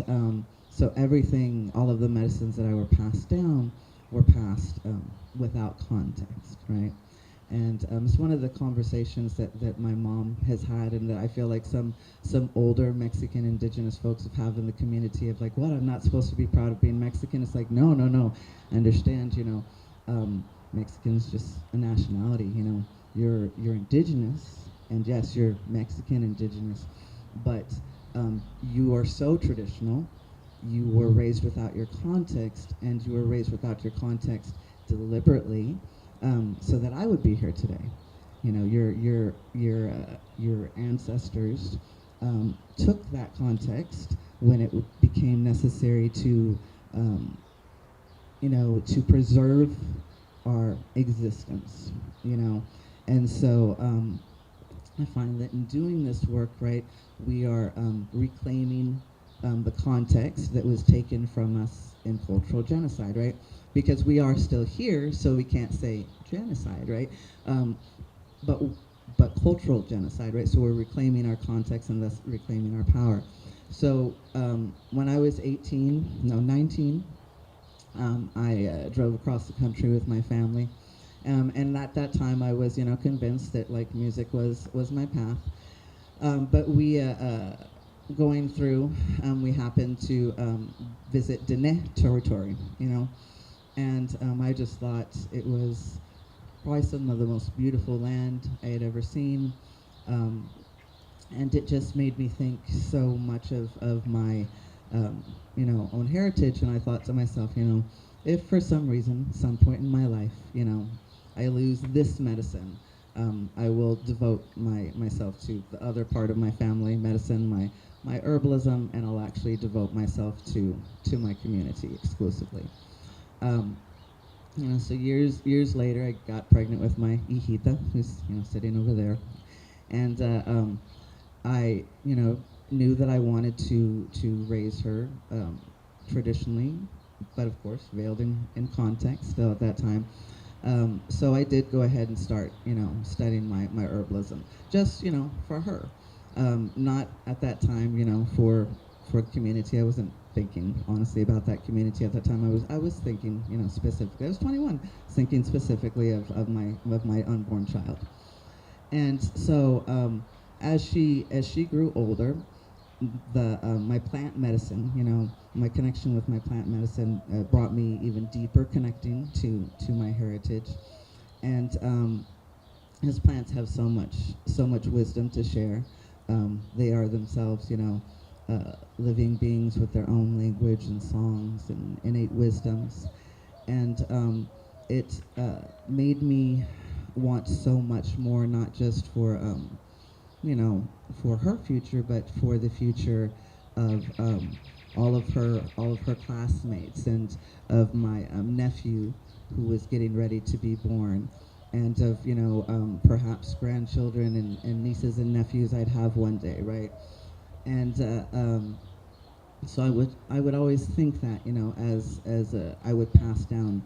so everything, all of the medicines that I were passed down were passed without context, right? And it's one of the conversations that my mom has had and that I feel like some older Mexican indigenous folks have had in the community of like, what, I'm not supposed to be proud of being Mexican? It's like, no. I understand, Mexican's just a nationality, You're indigenous, and yes, you're Mexican indigenous, but you are so traditional. You were raised without your context, and you were raised without your context deliberately. So that I would be here today. Your ancestors took that context when it became necessary to, to preserve our existence, And so I find that in doing this work, right, we are reclaiming the context that was taken from us in cultural genocide, right? Because we are still here, so we can't say genocide, right? But cultural genocide, right? So we're reclaiming our context and thus reclaiming our power. So when I was 19, I drove across the country with my family. And at that time, I was, convinced that like music was my path. But we, going through, we happened to visit Dene territory, And I just thought it was probably some of the most beautiful land I had ever seen. And it just made me think so much of my, own heritage. And I thought to myself, if for some reason, some point in my life, I lose this medicine, I will devote myself to the other part of my family, medicine, my herbalism, and I'll actually devote myself to my community exclusively. So years later, I got pregnant with my hijita, who's sitting over there, and I knew that I wanted to raise her traditionally, but of course veiled in context still at that time. So I did go ahead and start, studying my herbalism, just, for her. Not at that time, for the community. I wasn't thinking honestly about that community at that time. I was thinking, specifically. I was 21, thinking specifically of my unborn child. And so as she grew older, my plant medicine, my connection with my plant medicine brought me even deeper connecting to my heritage. And as plants have so much wisdom to share. They are themselves, living beings with their own language and songs and innate wisdoms. And it made me want so much more, not just for, for her future, but for the future of all of her classmates and of my nephew who was getting ready to be born, and of perhaps grandchildren and nieces and nephews I'd have one day, right? And so I would always think that as I would pass down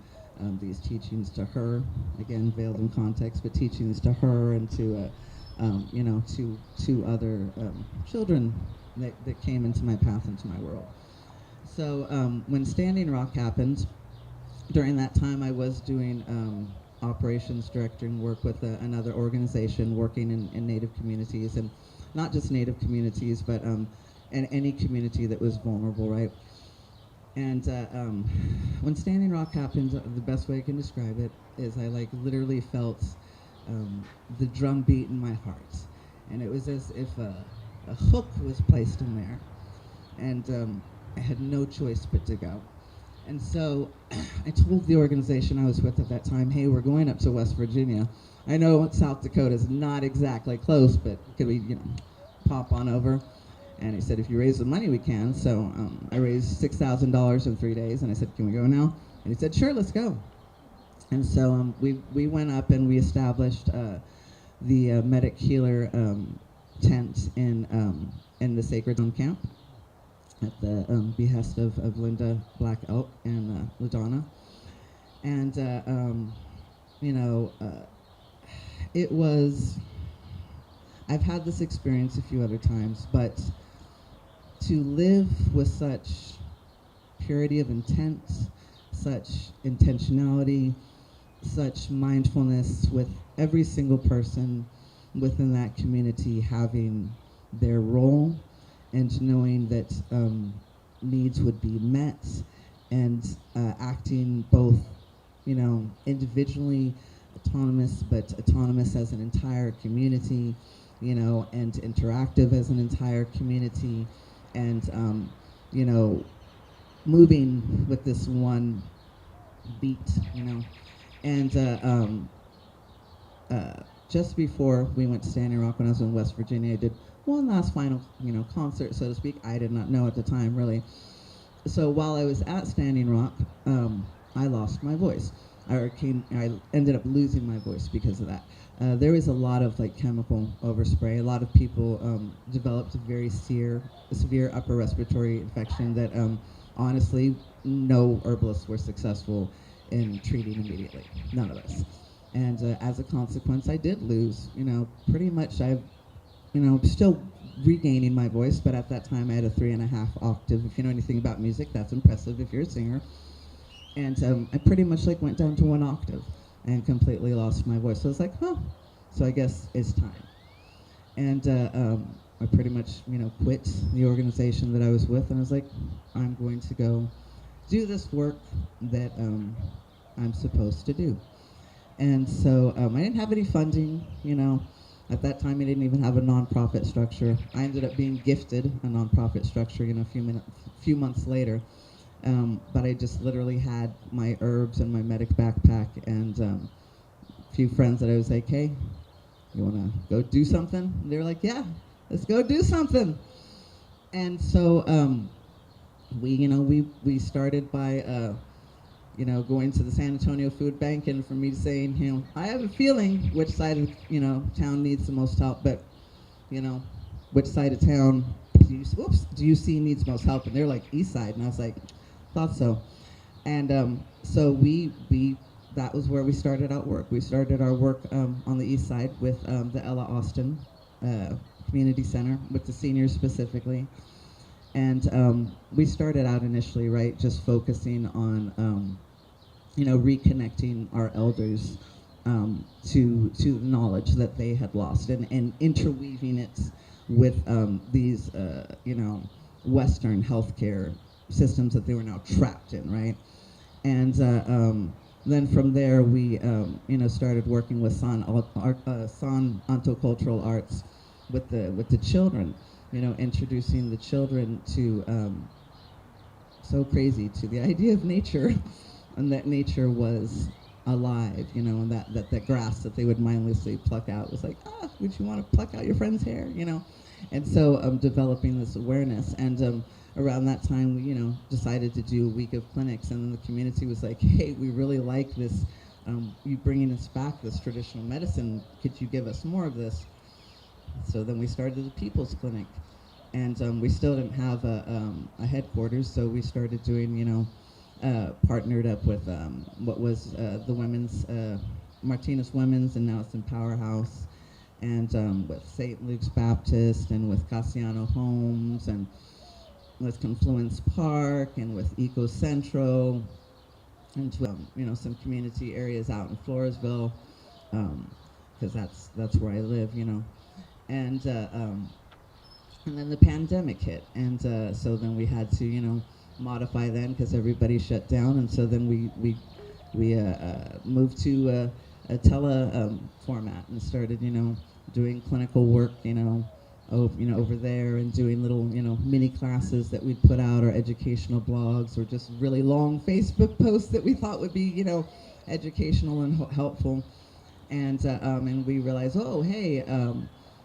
these teachings to her, again veiled in context, but teachings to her and to to other children that came into my path, into my world. So when Standing Rock happened, during that time I was doing operations directing work with another organization working in Native communities, and not just Native communities, but in any community that was vulnerable, right? And when Standing Rock happened, the best way I can describe it is I literally felt the drum beat in my heart, and it was as if a hook was placed in there, and I had no choice but to go. And so I told the organization I was with at that time, hey, we're going up to West Virginia. I know South Dakota is not exactly close, but could we, pop on over? And he said, if you raise the money, we can. So I raised $6,000 in 3 days, and I said, can we go now? And he said, sure, let's go. And so we went up and we established the Medic Healer tent in the Sacred Zone Camp at the behest of Linda Black Elk and LaDonna. And, it was, I've had this experience a few other times, but to live with such purity of intent, such intentionality, such mindfulness, with every single person within that community having their role and knowing that needs would be met, and acting both, individually autonomous, but autonomous as an entire community, and interactive as an entire community, and moving with this one beat, and just before we went to Standing Rock, when I was in West Virginia, I did one last final, concert, so to speak. I did not know at the time, really. So while I was at Standing Rock, I lost my voice. I ended up losing my voice because of that. There was a lot of chemical overspray. A lot of people developed a very severe upper respiratory infection that honestly no herbalists were successful in treating immediately. None of us. And as a consequence, I did lose. Pretty much I've still regaining my voice, but at that time I had a 3.5 octave. If you know anything about music, that's impressive if you're a singer. And I pretty much went down to 1 octave and completely lost my voice. So I was so I guess it's time. And I pretty much, quit the organization that I was with, and I was like, I'm going to go do this work that I'm supposed to do. And so I didn't have any funding, At that time, I didn't even have a nonprofit structure. I ended up being gifted a nonprofit structure, a few months later. But I just literally had my herbs and my medic backpack and a few friends that I was like, hey, you want to go do something? And they were like, yeah, let's go do something. And so we started by going to the San Antonio Food Bank, and for me saying, I have a feeling which side of town needs the most help, but which side of town do you see needs most help? And they're like, east side, and I was like, thought so. And so we that was where we started our work. We started our work on the east side with the Ella Austin Community Center, with the seniors specifically. And we started out initially, right, just focusing on, reconnecting our elders to the knowledge that they had lost, and interweaving it with these, Western healthcare systems that they were now trapped in, right? And then from there, we, started working with San Ontocultural Arts with the children, introducing the children to, so crazy, to the idea of nature, and that nature was alive, and that the grass that they would mindlessly pluck out was like, would you want to pluck out your friend's hair, And so developing this awareness, and around that time, we, decided to do a week of clinics, and then the community was like, hey, we really like this, you bringing us back this traditional medicine, could you give us more of this? So then we started the People's Clinic, and we still didn't have a headquarters, so we started doing, partnered up with what was the women's, Martinez Women's, and now it's in Powerhouse, and with St. Luke's Baptist, and with Casiano Homes, and with Confluence Park, and with Eco Centro, and to, some community areas out in Floresville, because that's where I live, and then the pandemic hit, and so then we had to, modify then, because everybody shut down, and so then we moved to a tele format, and started, doing clinical work, over there, and doing little, mini classes that we'd put out, or educational blogs, or just really long Facebook posts that we thought would be, educational and helpful, and we realized, oh, hey,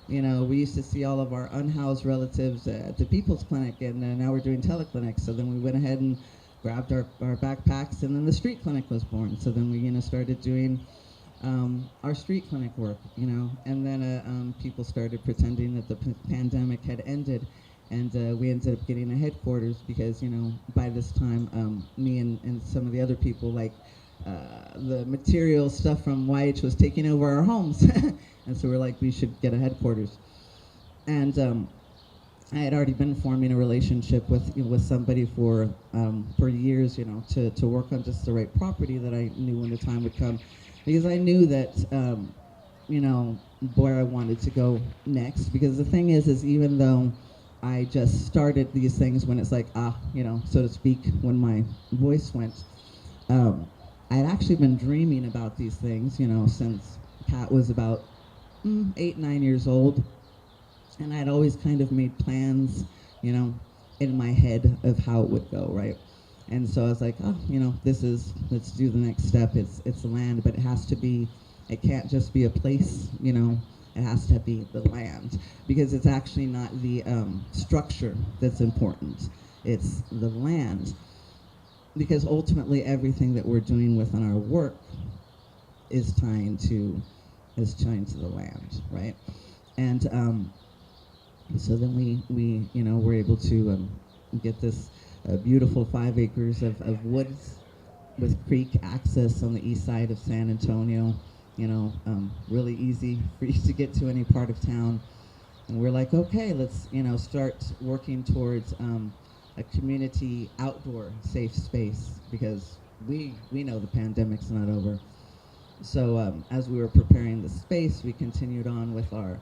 we used to see all of our unhoused relatives at the People's Clinic, and now we're doing teleclinics. So then we went ahead and grabbed our backpacks, and then the street clinic was born. So then we, started doing our street clinic work, and then people started pretending that the pandemic had ended, and we ended up getting a headquarters because, by this time, me and some of the other people, like, the material stuff from YH was taking over our homes. And so we're like, we should get a headquarters. And I had already been forming a relationship with somebody for years, to work on just the right property that I knew when the time would come. Because I knew that, where I wanted to go next. Because the thing is even though I just started these things when it's like, so to speak, when my voice went, I had actually been dreaming about these things, since Kat was about 8, 9 years old, and I'd always kind of made plans, in my head of how it would go, right? And so I was like, let's do the next step. It's land, but it can't just be a place, it has to be the land, because it's actually not the structure that's important, it's the land. Because ultimately everything that we're doing within our work is tying to the land, right? And so then we were able to get this beautiful 5 acres of woods with creek access on the east side of San Antonio, really easy for you to get to any part of town. And we're like, okay, let's start working towards a community outdoor safe space, because we know the pandemic's not over. So as we were preparing the space, we continued on with our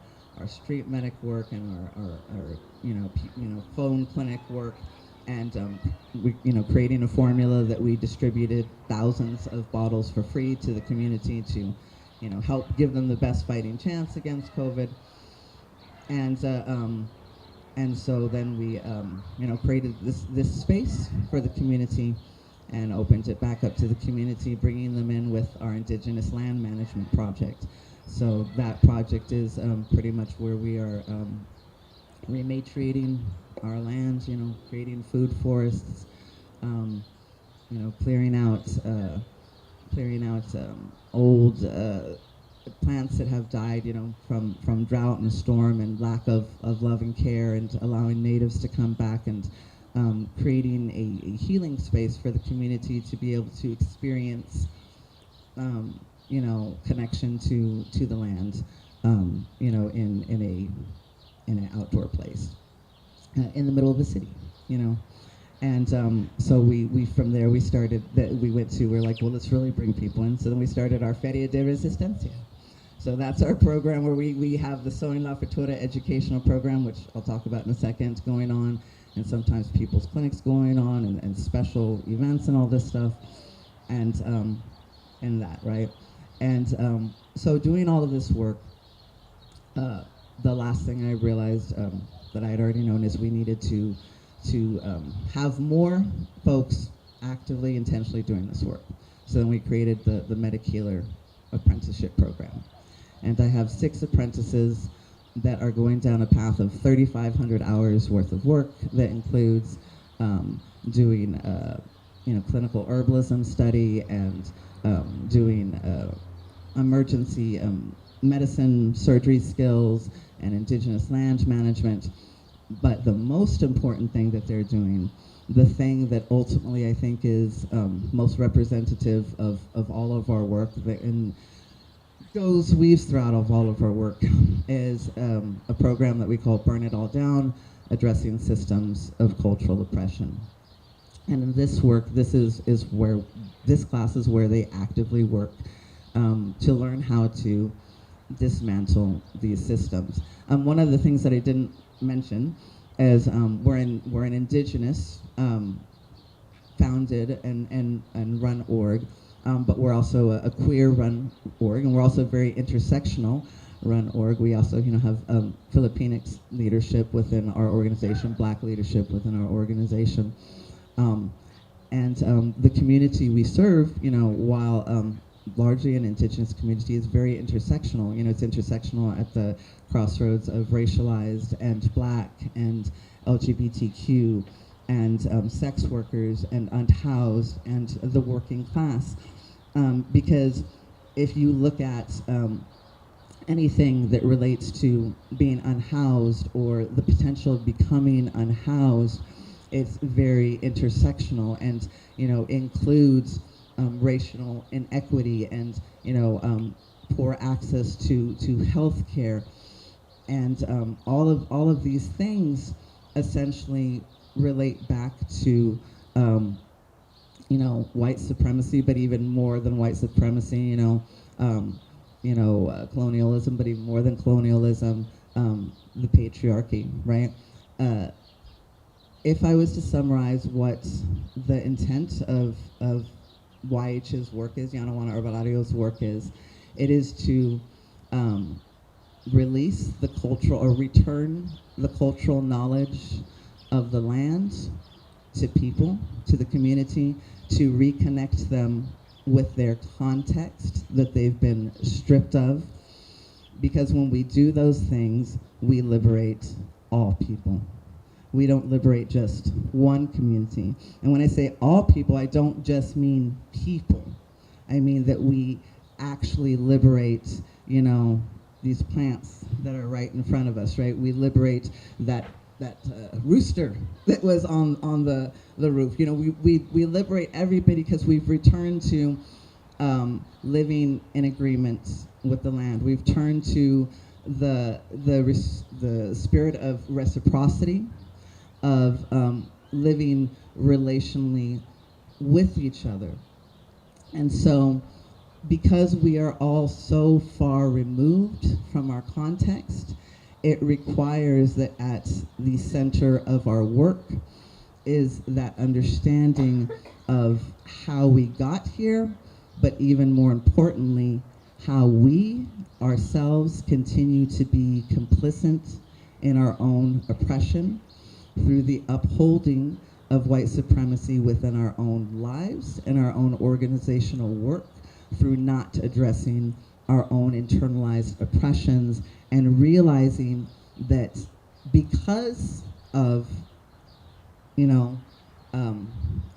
street medic work and our phone clinic work, and we creating a formula that we distributed thousands of bottles for free to the community to help give them the best fighting chance against COVID. And so then we created this space for the community and opened it back up to the community, bringing them in with our Indigenous Land Management Project. So that project is pretty much where we are rematriating our land, creating food forests, clearing out old plants that have died, from drought and storm and lack of love and care, and allowing natives to come back, and creating a healing space for the community to be able to experience you know, connection to the land, you know, in an outdoor place, in the middle of the city, you know. And so we from there we started that we're like, well, let's really bring people in. So then we started our Feria de Resistencia. So that's our program where we have the Sewing La Futura educational program, which I'll talk about in a second, going on, and sometimes people's clinics going on, and special events and all this stuff, and that, right? And so doing all of this work, the last thing I realized that I had already known is we needed to have more folks actively, intentionally doing this work. So then we created the Medic-Healer apprenticeship program. And I have 6 apprentices that are going down a path of 3,500 hours worth of work that includes doing you know, clinical herbalism study and doing emergency medicine surgery skills and indigenous land management. But the most important thing that they're doing, the thing that ultimately I think is most representative of all of our work and weaves throughout of all of our work, is a program that we call Burn It All Down, Addressing Systems of Cultural Oppression. And in this work, this class is where they actively work to learn how to dismantle these systems. One of the things that I didn't mention is we're an indigenous founded and run org, but we're also a queer run org, and we're also a very intersectional run org. We also, you know, have Filipinx leadership within our organization, Black leadership within our organization, and the community we serve, you know, while largely an indigenous community, is very intersectional. You know, it's intersectional at the crossroads of racialized and Black and LGBTQ and sex workers and unhoused and the working class. Because if you look at anything that relates to being unhoused or the potential of becoming unhoused, it's very intersectional and, you know, includes racial inequity and, you know, poor access to health care. And all of these things essentially relate back to you know, white supremacy, but even more than white supremacy, you know, colonialism, but even more than colonialism, the patriarchy, right? If I was to summarize what the intent of YH's work is, Yanawana Herbolarios' work is, it is to release the cultural, or return the cultural knowledge of the land to people, to the community, to reconnect them with their context that they've been stripped of. Because when we do those things, we liberate all people. We don't liberate just one community. And when I say all people, I don't just mean people. I mean that we actually liberate, you know, these plants that are right in front of us, right? We liberate that rooster that was on the roof. You know, we liberate everybody because we've returned to living in agreement with the land. We've turned to the spirit of reciprocity, of living relationally with each other. And so, because we are all so far removed from our context, it requires that at the center of our work is that understanding of how we got here, but even more importantly, how we ourselves continue to be complicit in our own oppression through the upholding of white supremacy within our own lives and our own organizational work, through not addressing our own internalized oppressions and realizing that because of, you know,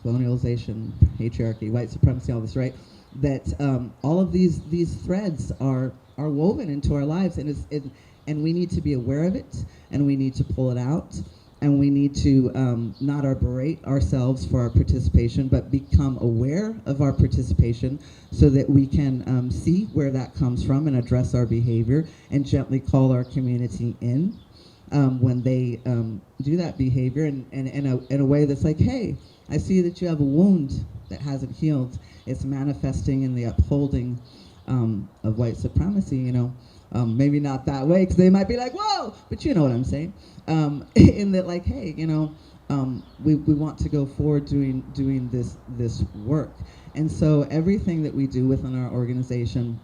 colonialization, patriarchy, white supremacy, all this, right? That all of these threads are woven into our lives, and we need to be aware of it, and we need to pull it out, and we need to not berate ourselves for our participation, but become aware of our participation so that we can see where that comes from and address our behavior and gently call our community in when they do that behavior and in a way that's like, hey, I see that you have a wound that hasn't healed. It's manifesting in the upholding of white supremacy, you know. Maybe not that way, because they might be like, whoa, but you know what I'm saying. In that, like, hey, you know, we want to go forward doing this work. And so everything that we do within our organization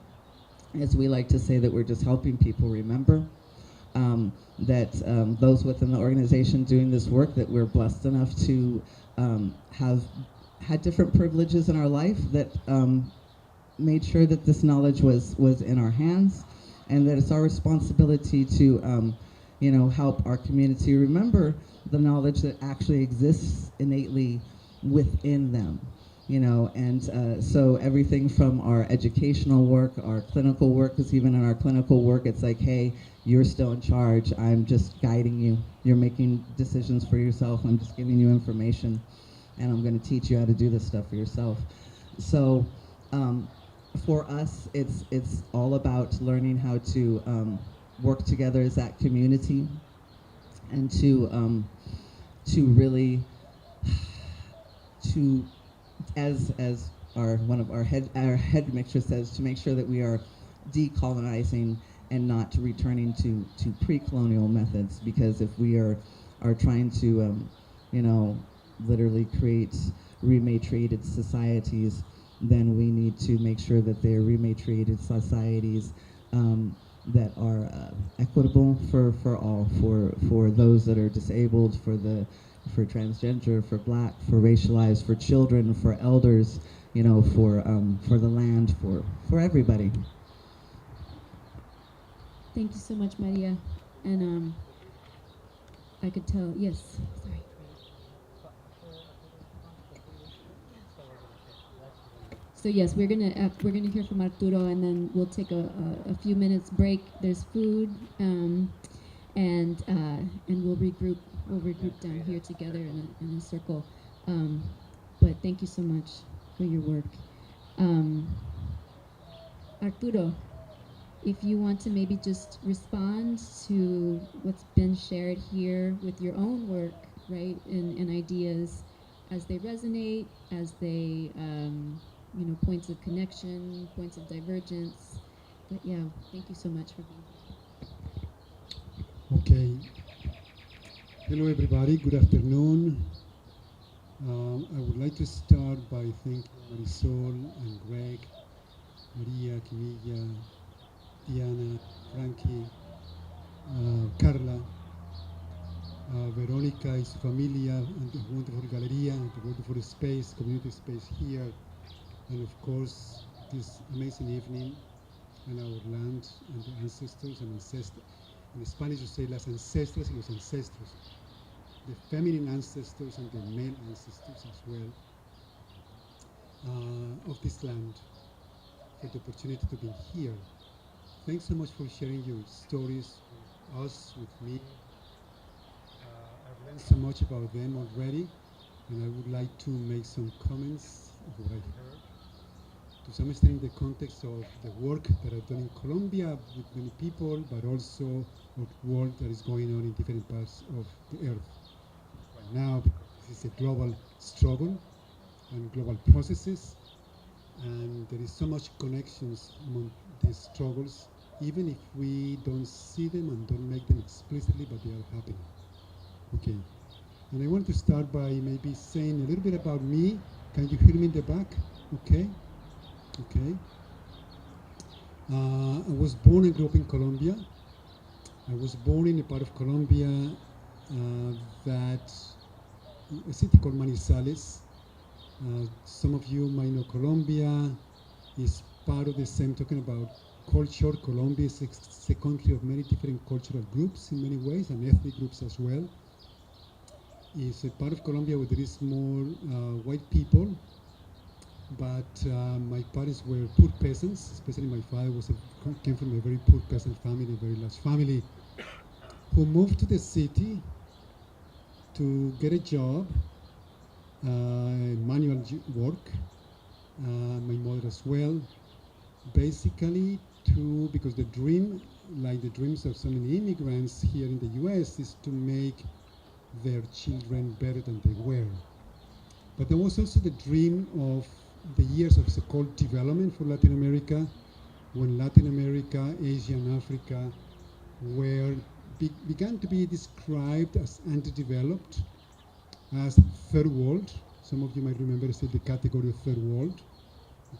is, we like to say that we're just helping people remember that those within the organization doing this work, that we're blessed enough to have had different privileges in our life that made sure that this knowledge was in our hands, and that it's our responsibility to you know, help our community remember the knowledge that actually exists innately within them, you know. And so everything from our educational work, our clinical work, because even in our clinical work, it's like, hey, you're still in charge. I'm just guiding you. You're making decisions for yourself. I'm just giving you information, and I'm going to teach you how to do this stuff for yourself. So for us, it's all about learning how to work together as that community, and to really as one of our head mixer says, to make sure that we are decolonizing and not returning to pre-colonial methods. Because if we are trying to you know, literally create rematriated societies, then we need to make sure that they're rematriated societies that are equitable for all, for those that are disabled, for transgender, for black, for racialized, for children, for elders, you know, for the land, for everybody. Thank you so much, Maria. And I could tell, yes, sorry. So yes, we're gonna hear from Arturo, and then we'll take a few minutes break. There's food, and we'll regroup. We'll regroup down here together in a circle. But thank you so much for your work, Arturo. If you want to maybe just respond to what's been shared here with your own work, right, and ideas as they resonate, as they you know, points of connection, points of divergence. But yeah, thank you so much for being here. Okay. Hello, everybody. Good afternoon. I would like to start by thanking Marisol and Greg, Maria, Kimiya, Diana, Frankie, Carla, Veronica y su familia, and the wonderful Galleria, and the wonderful space, community space here, and of course this amazing evening, and our land and the ancestors and ancestors. In Spanish you say las ancestras y los ancestros, the feminine ancestors and the male ancestors as well, of this land, for the opportunity to be here. Thanks so much for sharing your stories with us, with me. I've learned so much about them already, and I would like to make some comments of what I've heard, to some extent in the context of the work that I've done in Colombia with many people, but also of work that is going on in different parts of the earth right now, because this is a global struggle and global processes, and there is so much connections among these struggles, even if we don't see them and don't make them explicitly, but they are happening. Okay, and I want to start by maybe saying a little bit about me. Can you hear me in the back? Okay. Okay. I was born and grew up in Colombia. I was born in a part of Colombia that a city called Manizales. Some of you might know Colombia is part of the same, talking about culture. Colombia is a country of many different cultural groups in many ways, and ethnic groups as well. It's a part of Colombia where there is more white people, but my parents were poor peasants, especially my father came from a very poor peasant family, a very large family, who moved to the city to get a job, manual work, my mother as well, basically because the dream, like the dreams of so many immigrants here in the US, is to make their children better than they were. But there was also the dream of the years of so-called development for Latin America, when Latin America, Asia, and Africa began to be described as underdeveloped, as third world. Some of you might remember still the category of third world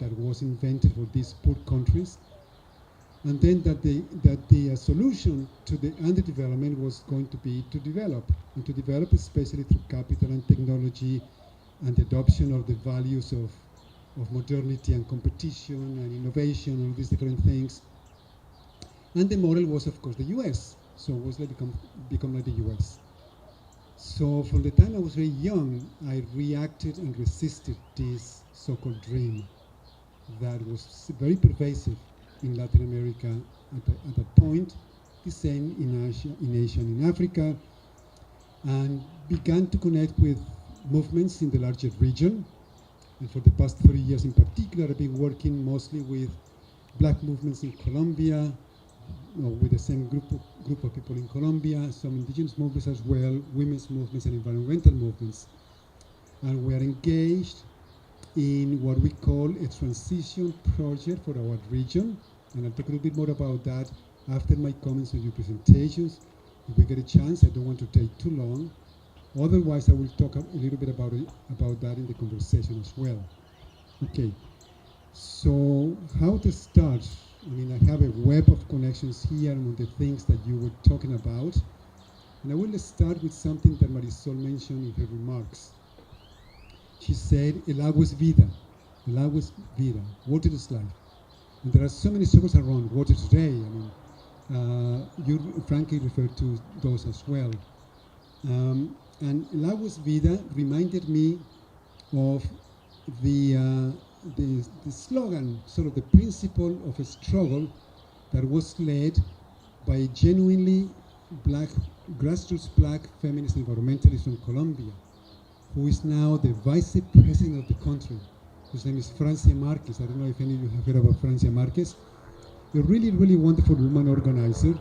that was invented for these poor countries. And then that the solution to the underdevelopment was going to be to develop, and to develop especially through capital and technology and the adoption of the values of modernity and competition and innovation and all these different things. And the model was, of course, the US. So it was like become like the US. So from the time I was very young, I reacted and resisted this so-called dream that was very pervasive in Latin America at that point, the same in Asia and in Africa, and began to connect with movements in the larger region. And for the past 30 years in particular, I've been working mostly with black movements in Colombia, with the same group of people in Colombia, some indigenous movements as well, women's movements and environmental movements. And we are engaged in what we call a transition project for our region. And I'll talk a little bit more about that after my comments on your presentations. If we get a chance, I don't want to take too long. Otherwise, I will talk a little bit about that in the conversation as well. Okay, so how to start? I mean, I have a web of connections here on the things that you were talking about. And I will start with something that Marisol mentioned in her remarks. She said, el agua es vida. El agua es vida. Water is life. And there are so many circles around water today. I mean, you, Frankie, referred to those as well. And el agua es vida reminded me of the slogan, sort of the principle of a struggle that was led by a genuinely black, grassroots black feminist environmentalist from Colombia, who is now the vice president of the country, whose name is Francia Marquez. I don't know if any of you have heard about Francia Marquez. A really, really wonderful woman organizer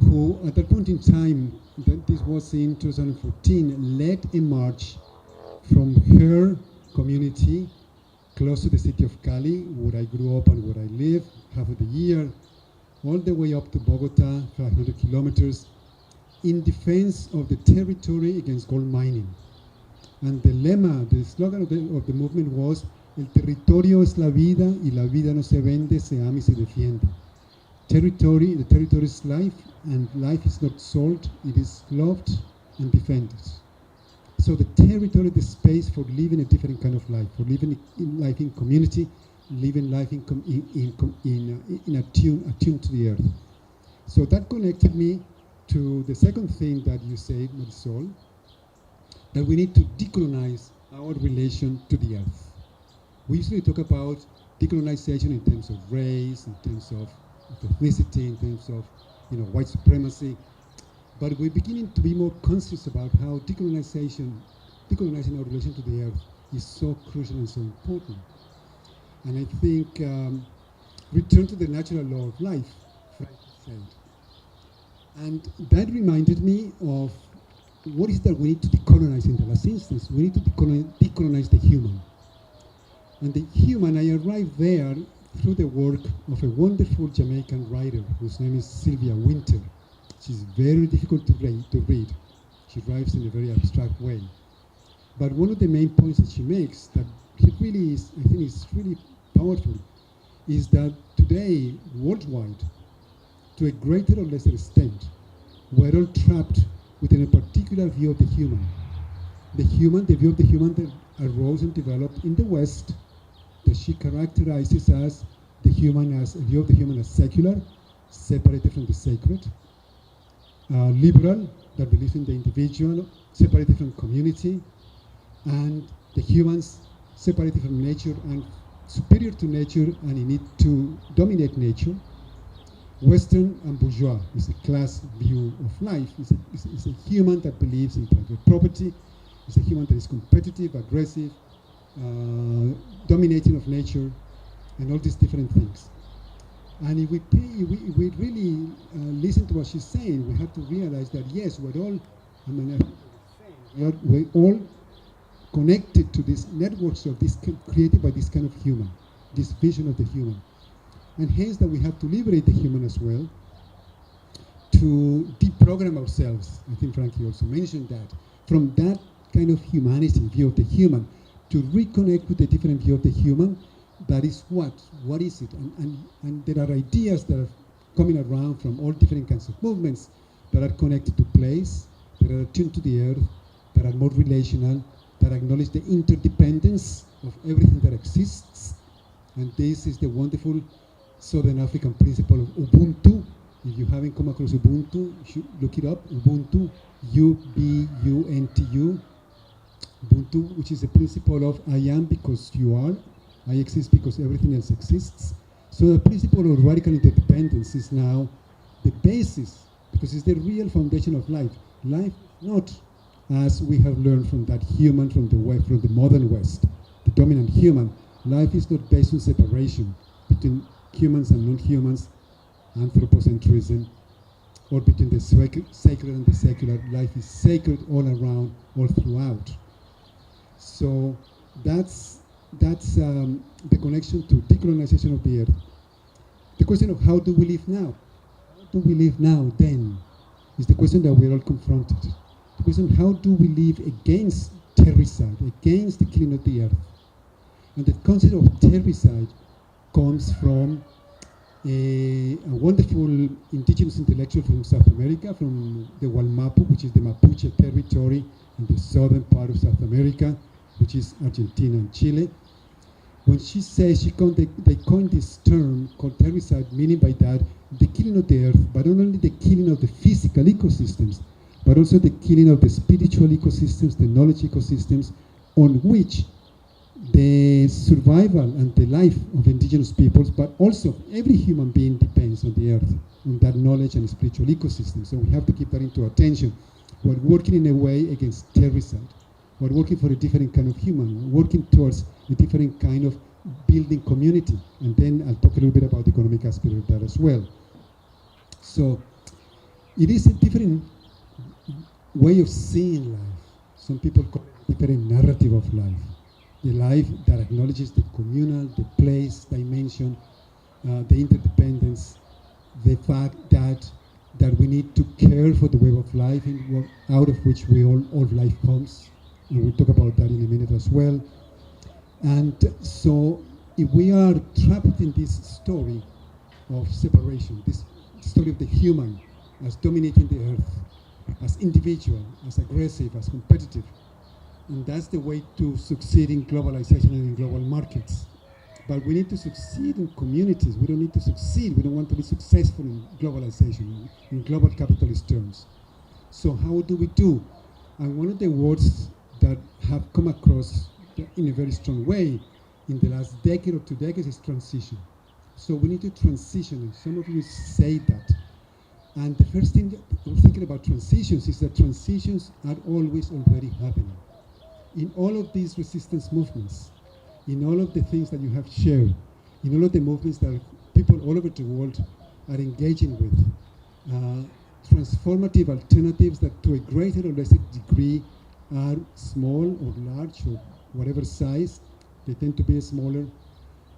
who, at that point in time, this was in 2014, led a march from her community close to the city of Cali, where I grew up and where I live half of the year, all the way up to Bogota, 500 kilometers, in defense of the territory against gold mining. And the lemma, the slogan of the movement was, el territorio es la vida y la vida no se vende, se ama y se defiende. The territory is life, and life is not sold, it is loved and defended. So the territory, the space for living a different kind of life, for living life in community, living life attuned to the earth. So that connected me to the second thing that you said, Marisol, that we need to decolonize our relation to the earth. We usually talk about decolonization in terms of race, in terms of ethnicity, in terms of white supremacy. But we're beginning to be more conscious about how decolonizing our relation to the earth is so crucial and so important. And I think return to the natural law of life, Frankie said. And that reminded me of what is that we need to decolonize in the last instance. We need to decolonize the human. And the human, I arrived there through the work of a wonderful Jamaican writer whose name is Sylvia Wynter. She's very difficult to read. She writes in a very abstract way. But one of the main points that she makes that it really is, I think is really powerful, is that today, worldwide, to a greater or lesser extent, we're all trapped within a particular view of the human. The view of the human that arose and developed in the West, that she characterizes as a view of the human as secular, separated from the sacred, liberal, that believes in the individual, separated from community, and the humans separated from nature and superior to nature and in it to dominate nature. Western and bourgeois. It's a class view of life. It's a human that believes in private property. It's a human that is competitive, aggressive, dominating of nature, and all these different things. And if we really listen to what she's saying, we have to realize that yes, we're all, we're all connected to these networks of this created by this kind of human, this vision of the human. And hence that we have to liberate the human as well, to deprogram ourselves. I think Frankie also mentioned that. From that kind of humanity, view of the human, to reconnect with the different view of the human, that is what is it? And there are ideas that are coming around from all different kinds of movements that are connected to place, that are attuned to the earth, that are more relational, that acknowledge the interdependence of everything that exists. And this is the wonderful Southern African principle of Ubuntu. If you haven't come across Ubuntu, you should look it up. Ubuntu, U-B-U-N-T-U. Ubuntu, which is the principle of I am because you are, I exist because everything else exists. So the principle of radical interdependence is now the basis, because it's the real foundation of life. Life, not as we have learned from that human, from the West, from the modern West, the dominant human. Life is not based on separation between humans and non-humans, anthropocentrism, or between the sacred and the secular. Life is sacred all around, all throughout. So that's the connection to decolonization of the earth. The question of how do we live now? How do we live now then is the question that we're all confronted. The question, how do we live against terricide, against the killing of the earth? And the concept of terricide comes from a wonderful indigenous intellectual from South America, from the Walmapu, which is the Mapuche territory in the southern part of South America, which is Argentina and Chile. When she says, they coined this term called terricide, meaning by that the killing of the earth, but not only the killing of the physical ecosystems, but also the killing of the spiritual ecosystems, the knowledge ecosystems, on which the survival and the life of indigenous peoples, but also every human being depends on the earth, on that knowledge and spiritual ecosystem. So we have to keep that into attention. We're working in a way against terricide. We're working for a different kind of human. We're working towards a different kind of building community. And then I'll talk a little bit about the economic aspect of that as well. So it is a different way of seeing life. Some people call it a different narrative of life. The life that acknowledges the communal, the place dimension, the interdependence, the fact that we need to care for the web of life out of which all life comes. And we'll talk about that in a minute as well. And so if we are trapped in this story of separation, this story of the human as dominating the earth, as individual, as aggressive, as competitive, and that's the way to succeed in globalization and in global markets. But we need to succeed in communities. We don't need to succeed. We don't want to be successful in globalization, in global capitalist terms. So how do we do? And one of the words that have come across in a very strong way in the last decade or 2 decades is transition. So we need to transition, and some of you say that. And the first thing that we're thinking about transitions is that transitions are always already happening. In all of these resistance movements, in all of the things that you have shared, in all of the movements that people all over the world are engaging with, transformative alternatives that to a greater or lesser degree are small or large or whatever size. They tend to be smaller,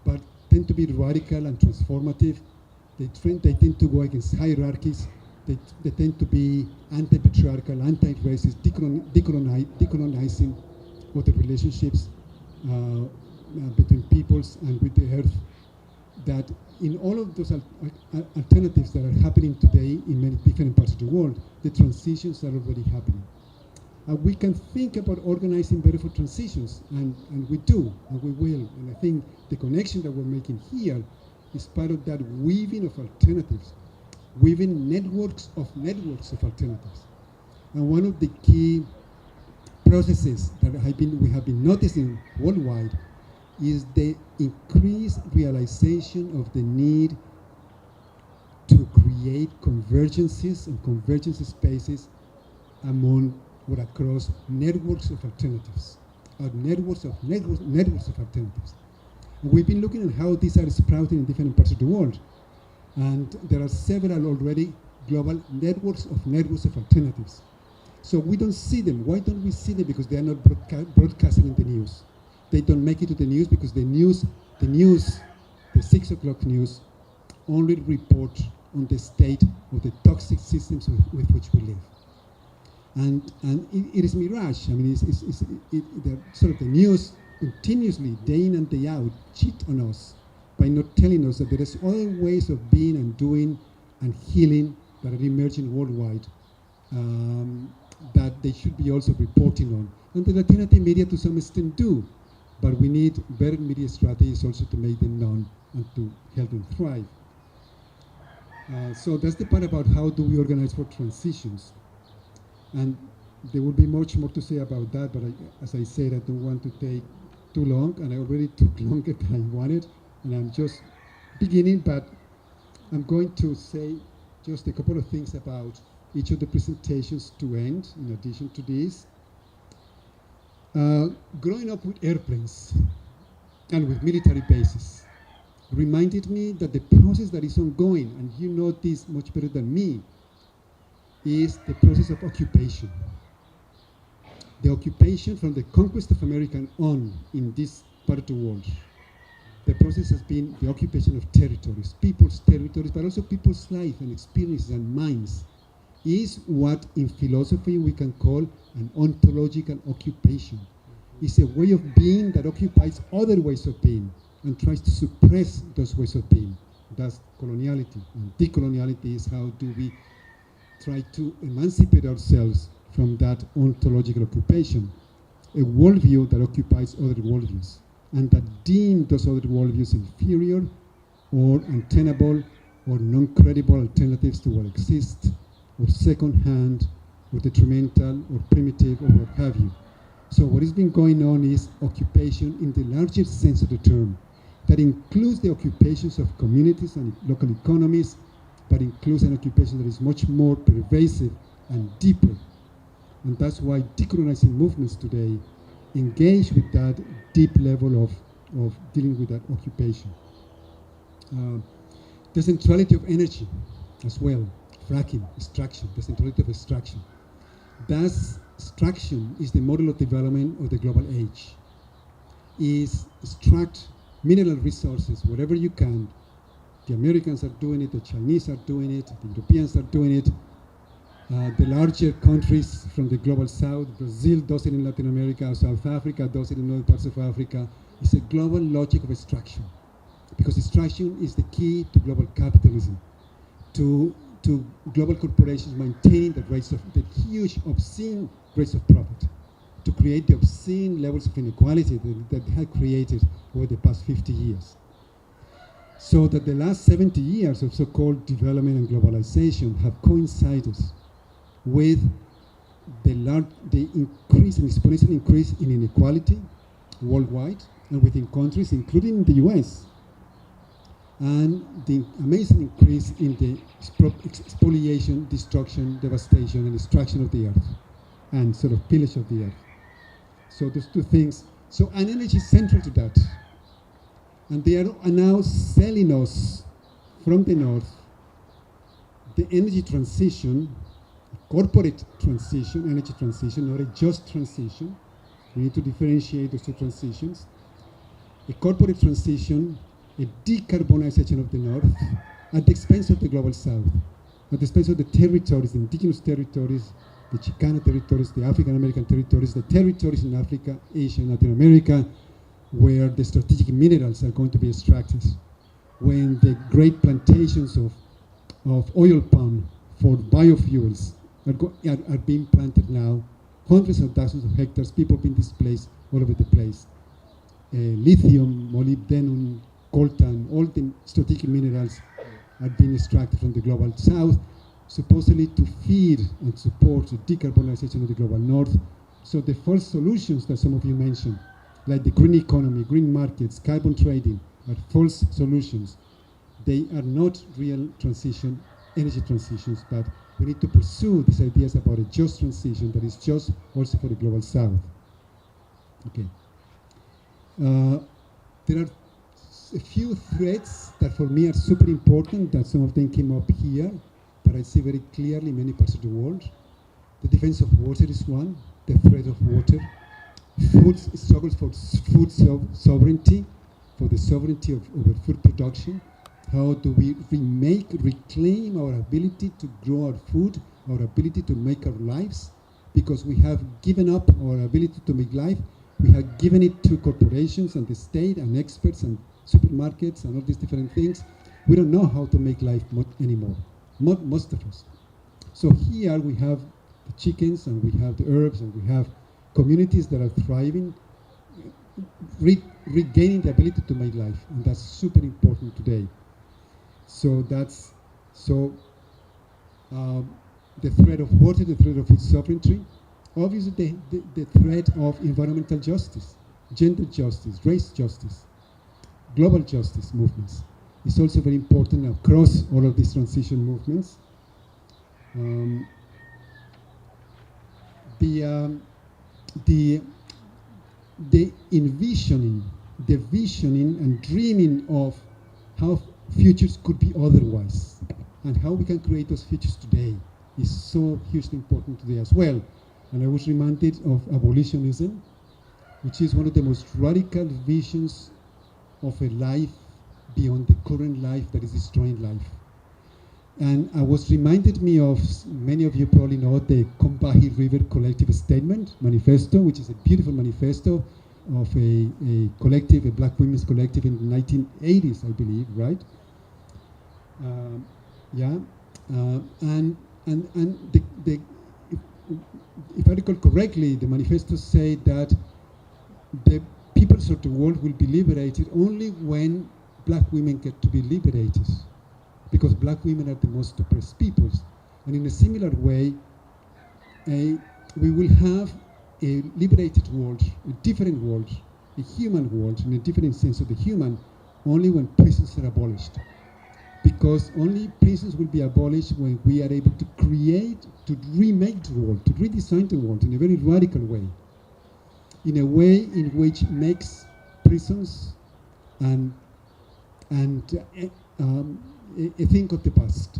but tend to be radical and transformative. They tend to go against hierarchies. They tend to be anti-patriarchal, anti-racist, decolonizing of the relationships between peoples and with the earth. That in all of those alternatives that are happening today in many different parts of the world, the transitions are already happening. We can think about organizing better for transitions, and we do, and we will. And I think the connection that we're making here is part of that weaving of alternatives, weaving networks of alternatives. And one of the key processes that we have been noticing worldwide is the increased realization of the need to create convergences and convergence spaces among or across networks of alternatives, or networks of alternatives. And we've been looking at how these are sprouting in different parts of the world. And there are several already global networks of alternatives. So we don't see them. Why don't we see them? Because they are not broadcasted in the news. They don't make it to the news because the 6 o'clock news, only report on the state of the toxic systems with which we live. And it is mirage. I mean, the news continuously, day in and day out, cheat on us by not telling us that there is other ways of being and doing and healing that are emerging worldwide that they should be also reporting on. And the alternative media to some extent do, but we need better media strategies also to make them known and to help them thrive. So that's the part about how do we organize for transitions. And there will be much more to say about that, but as I said, I don't want to take too long, and I already took longer than I wanted, and I'm just beginning, but I'm going to say just a couple of things about each of the presentations to end, in addition to this. Growing up with airplanes and with military bases reminded me that the process that is ongoing, and you know this much better than me, is the process of occupation. The occupation from the conquest of America on in this part of the world. The process has been the occupation of territories, people's territories, but also people's life and experiences and minds, is what in philosophy we can call an ontological occupation. It's a way of being that occupies other ways of being and tries to suppress those ways of being. That's coloniality. And decoloniality is how do we try to emancipate ourselves from that ontological occupation, a worldview that occupies other worldviews and that deem those other worldviews inferior or untenable or non-credible alternatives to what exists, or second-hand, or detrimental, or primitive, or what have you. So what has been going on is occupation in the larger sense of the term. That includes the occupations of communities and local economies, but includes an occupation that is much more pervasive and deeper. And that's why decolonizing movements today engage with that deep level of dealing with that occupation. The centrality of energy as well, fracking, extraction, the centrality of extraction. Thus, extraction is the model of development of the global age. Is extract mineral resources wherever you can. The Americans are doing it, the Chinese are doing it, the Europeans are doing it. The larger countries from the global south, Brazil does it in Latin America, South Africa does it in other parts of Africa. It's a global logic of extraction, because extraction is the key to global capitalism, to global corporations maintaining the rates of the huge, obscene rates of profit, to create the obscene levels of inequality that had created over the past 50 years. So that the last 70 years of so-called development and globalization have coincided with the increase, an exponential increase in inequality worldwide and within countries, including in the US, and the amazing increase in the spoliation, destruction, devastation, and destruction of the earth, and sort of pillage of the earth. So those two things. So an energy is central to that. And they are now selling us from the north the energy transition, corporate transition, energy transition, not a just transition. We need to differentiate those two transitions. A corporate transition, a decarbonization of the north at the expense of the global south, at the expense of the territories, the indigenous territories, the Chicano territories, the African American territories, the territories in Africa, Asia, and Latin America, where the strategic minerals are going to be extracted, when the great plantations of oil palm for biofuels are being planted now, hundreds of thousands of hectares, people being displaced all over the place. Lithium, molybdenum, coltan, all the strategic minerals are being extracted from the global south, supposedly to feed and support the decarbonization of the global north. So the false solutions that some of you mentioned, like the green economy, green markets, carbon trading, are false solutions. They are not real transition energy transitions, but we need to pursue these ideas about a just transition that is just also for the global south. Okay. There are a few threads that for me are super important, that some of them came up here, but I see very clearly in many parts of the world. The defense of water is one, the threat of water. Food struggles for food sovereignty, for the sovereignty over food production. How do we reclaim our ability to grow our food, our ability to make our lives? Because we have given up our ability to make life. We have given it to corporations and the state and experts and supermarkets and all these different things. We don't know how to make life anymore, most of us. So here we have the chickens and we have the herbs and we have communities that are thriving, regaining the ability to make life, and that's super important today. So that's the threat of water, the threat of food sovereignty, obviously the threat of environmental justice, gender justice, race justice, global justice movements is also very important across all of these transition movements. The envisioning, the visioning and dreaming of how futures could be otherwise and how we can create those futures today is so hugely important today as well. And I was reminded of abolitionism, which is one of the most radical visions of a life beyond the current life that is destroying life. And I was reminded me of, many of you probably know, the Combahee River Collective Statement Manifesto, which is a beautiful manifesto of a collective, a black women's collective in the 1980s, I believe, right? If I recall correctly, the manifesto said that the peoples of the world will be liberated only when black women get to be liberated, because black women are the most oppressed peoples. And in a similar way, we will have a liberated world, a different world, a human world, in a different sense of the human, only when prisons are abolished. Because only prisons will be abolished when we are able to create, to remake the world, to redesign the world in a very radical way. In a way in which makes prisons and a thing of the past.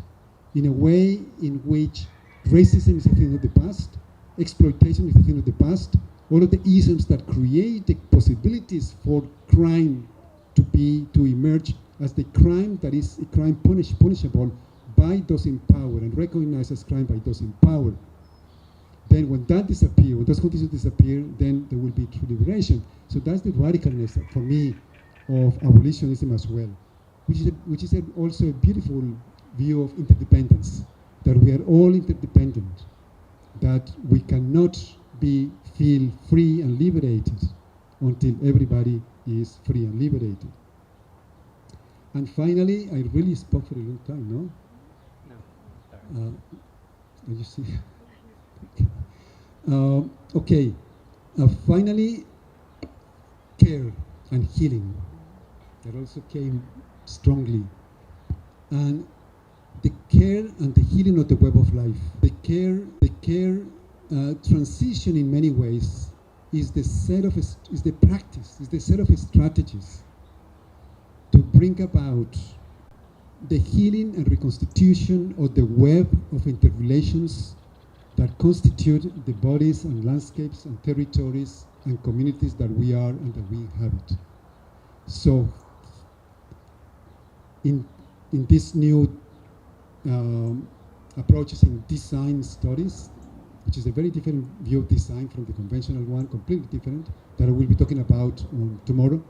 In a way in which racism is a thing of the past, exploitation is a thing of the past, all of the isms that create the possibilities for crime to emerge as the crime that is a crime punishable by those in power and recognized as crime by those in power. Then when that disappears, when those conditions disappear, then there will be true liberation. So that's the radicalness, for me, of abolitionism as well, which is also a beautiful view of interdependence, that we are all interdependent, that we cannot feel free and liberated until everybody is free and liberated. And finally, I really spoke for a long time, no? No. You see? Okay. Finally, care and healing. That also came strongly. And the care and the healing of the web of life. The care transition in many ways is the practice, is the set of strategies to bring about the healing and reconstitution of the web of interrelations that constitute the bodies and landscapes and territories and communities that we are and that we inhabit. So, in this new approaches in design studies, which is a very different view of design from the conventional one, completely different, that I will be talking about tomorrow.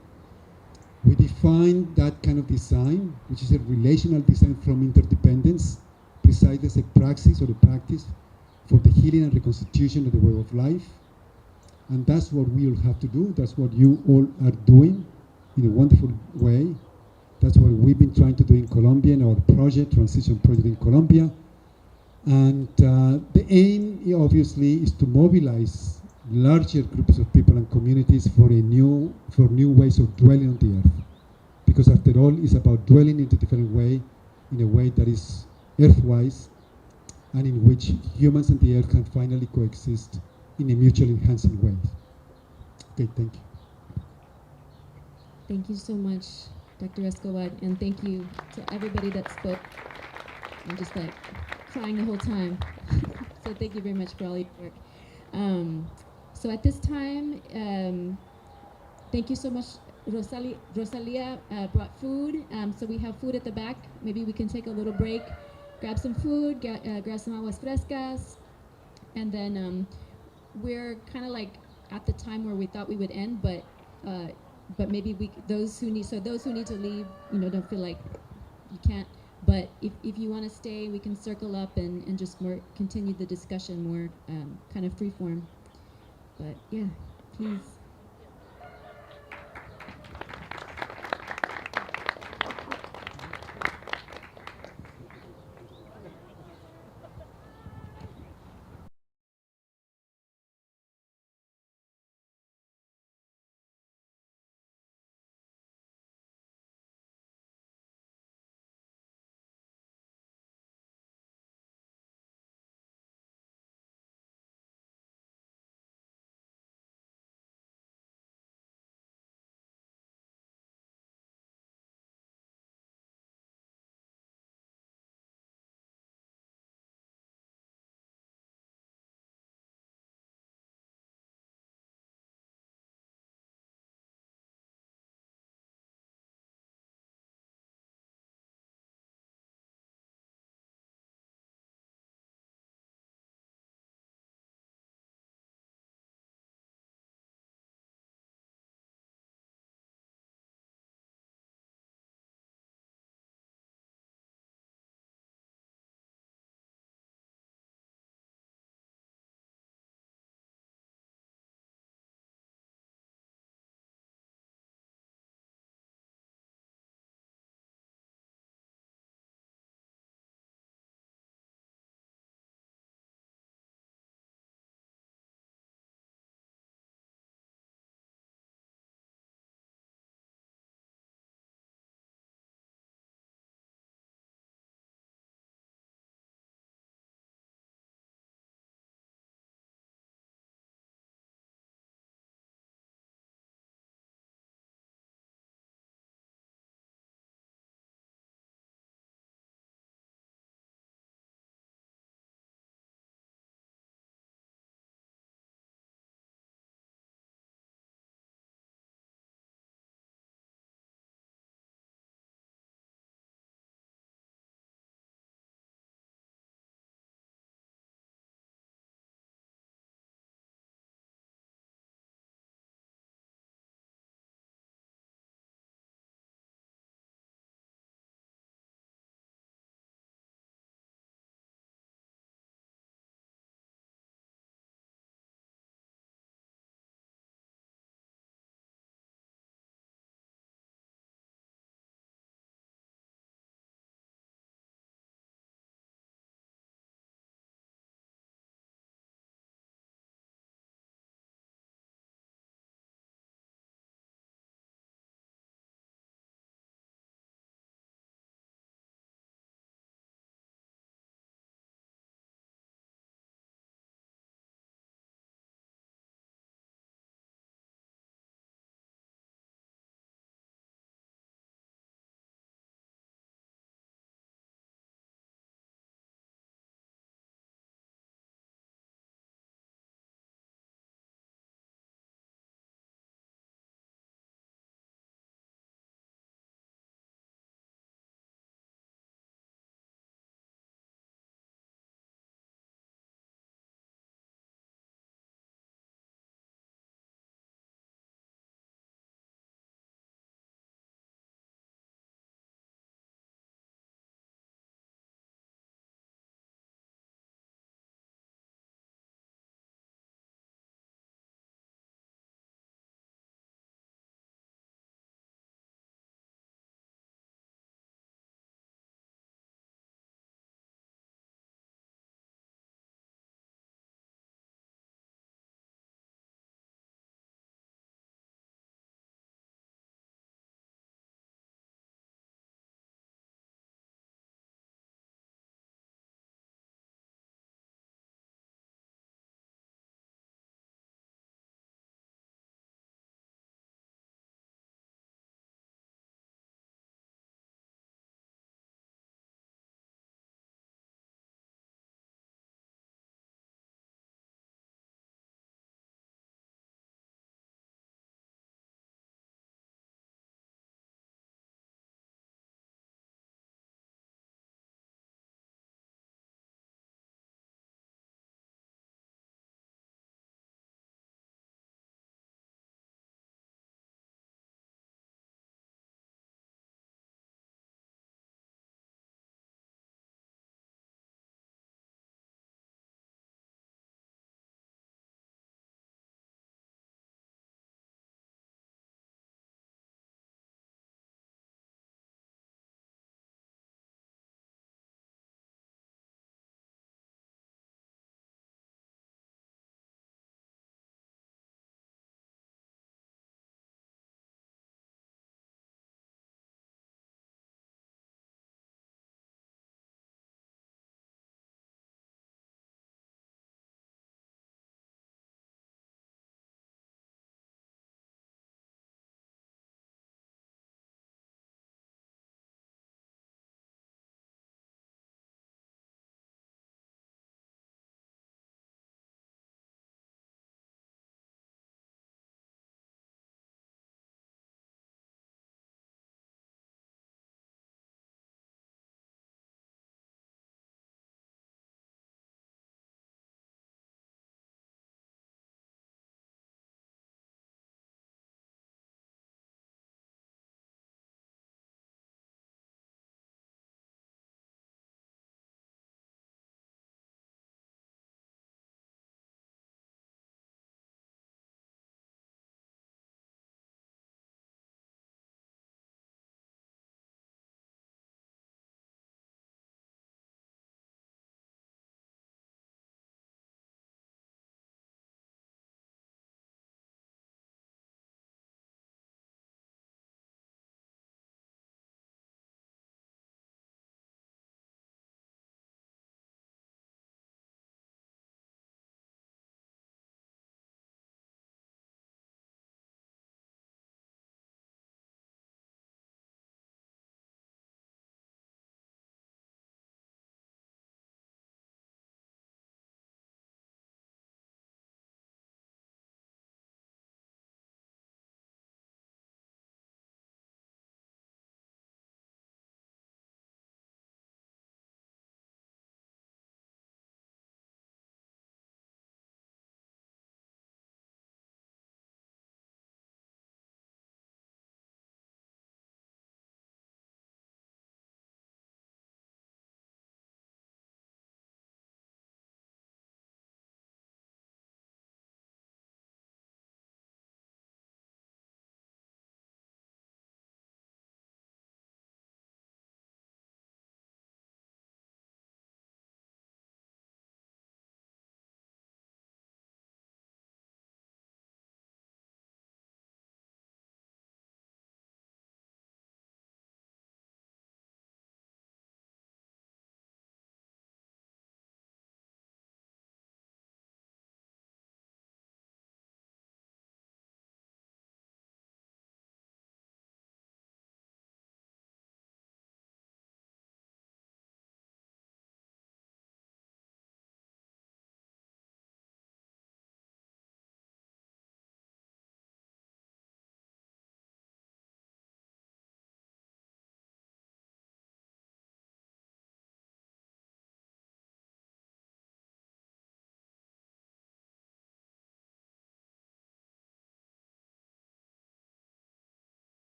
We define that kind of design, which is a relational design from interdependence, precisely as a praxis or a practice for the healing and reconstitution of the way of life. And that's what we all have to do. That's what you all are doing in a wonderful way. That's what we've been trying to do in Colombia, in our project, Transition Project in Colombia. And the aim, obviously, is to mobilize larger groups of people and communities for new ways of dwelling on the earth. Because after all, it's about dwelling in a different way, in a way that is earthwise, and in which humans and the earth can finally coexist in a mutually enhancing way. Okay, thank you. Thank you so much, Dr. Escobar, and thank you to everybody that spoke. I'm just like crying the whole time. So thank you very much for all your work. So at this time, thank you so much. Rosalia brought food, so we have food at the back. Maybe we can take a little break, grab some food, grab some aguas frescas, and then we're kind of like at the time where we thought we would end, but maybe those who need to leave, don't feel like you can't. But if you want to stay, we can circle up and just continue the discussion more kind of free form. But yeah, please.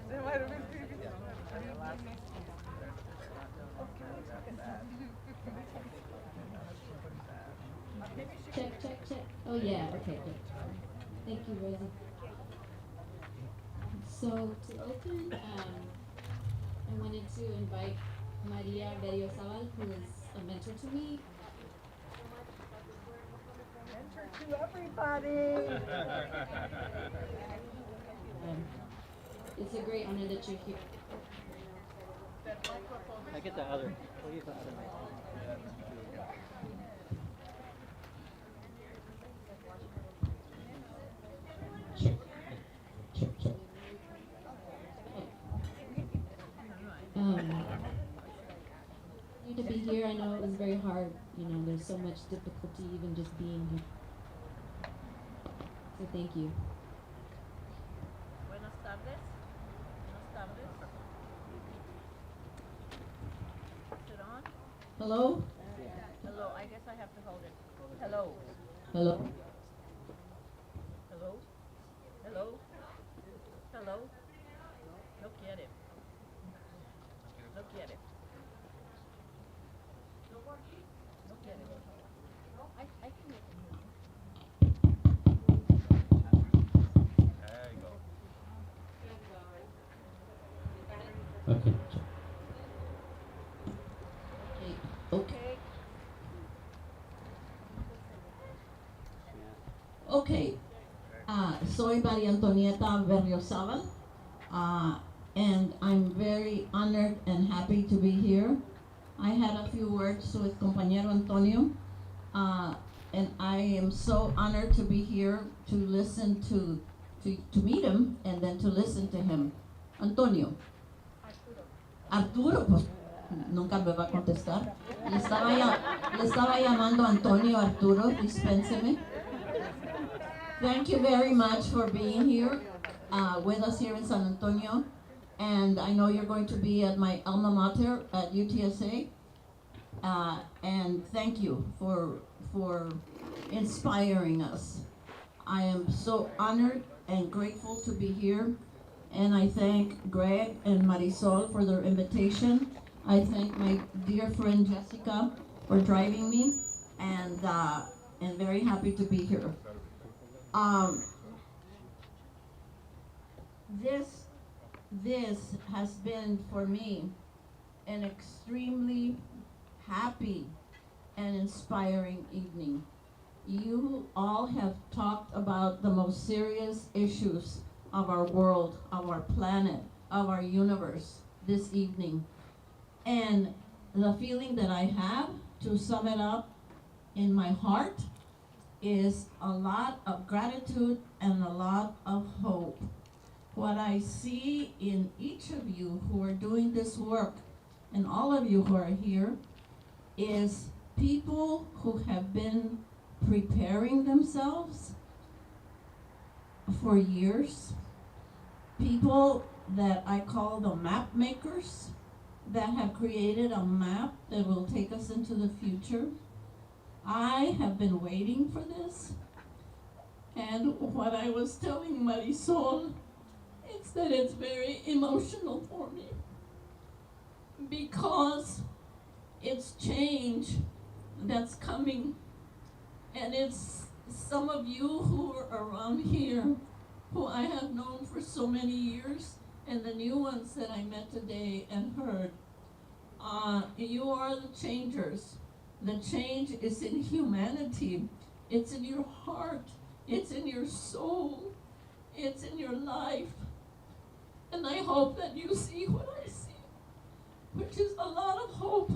There might have been previous. Check. Oh yeah, okay, good. Thank you, Rosie. So to open, I wanted to invite Maria Turvin, who is a mentor to me. To everybody. It's a great honor that you're here. I get the other. We'll use the other mic. You to be here. I know it was very hard. You know, there's so much difficulty even just being here. So thank you. Buenas tardes. Is it on? Hello? Hello. I guess I have to hold it. Hello. Hello? Hello. Hello. Hello. Look at it. Look at it. Look at it. I can make it move. Okay. Okay. Okay, soy Maria Antonieta Berriozábal, and I'm very honored and happy to be here. I had a few words with compañero Antonio, and I am so honored to be here to listen to meet him and then to listen to him. Antonio. Arturo, pues nunca me va a contestar. Le estaba llamando Antonio Arturo, dispénseme. Thank you very much for being here with us here in San Antonio. And I know you're going to be at my alma mater at UTSA. And thank you for inspiring us. I am so honored and grateful to be here. And I thank Greg and Marisol for their invitation. I thank my dear friend Jessica for driving me, and very happy to be here. This has been for me an extremely happy and inspiring evening. You all have talked about the most serious issues of our world, of our planet, of our universe this evening. And the feeling that I have, to sum it up in my heart, is a lot of gratitude and a lot of hope. What I see in each of you who are doing this work, and all of you who are here, is people who have been preparing themselves for years. People that I call the map makers, that have created a map that will take us into the future. I have been waiting for this. And what I was telling Marisol, it's that it's very emotional for me, because it's change that's coming. And it's some of you who are around here who I have known for so many years, and the new ones that I met today and heard. You are the changers. The change is in humanity. It's in your heart. It's in your soul. It's in your life. And I hope that you see what I see, which is a lot of hope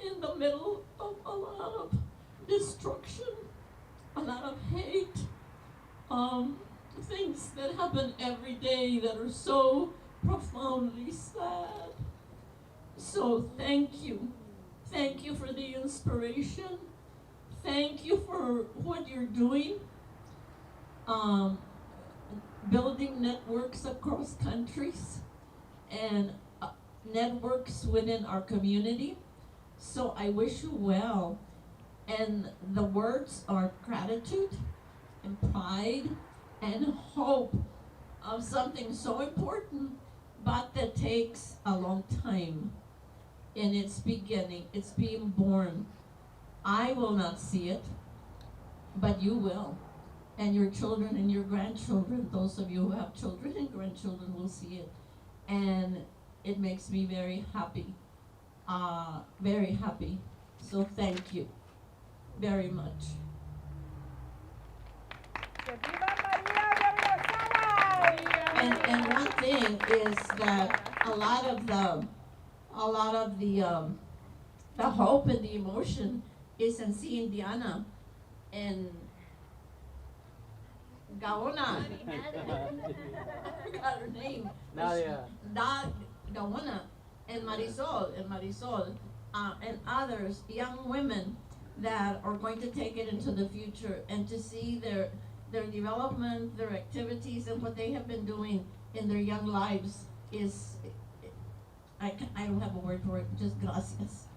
in the middle of a lot of destruction, a lot of hate, things that happen every day that are so profoundly sad. So thank you. Thank you for the inspiration. Thank you for what you're doing. building networks across countries and networks within our community. So I wish you well. And the words are gratitude and pride and hope of something so important, but that takes a long time in its beginning. It's being born. I will not see it, but you will. And your children and your grandchildren, those of you who have children and grandchildren, will see it. And it makes me very happy. Very happy. So thank you very much. And one thing is that a lot of the hope and the emotion is in seeing Diana and Gaona. I forgot her name. Nadia. Gaona and Marisol, and others, young women that are going to take it into the future, and to see their development, their activities, and what they have been doing in their young lives is, I don't have a word for it, just gracias.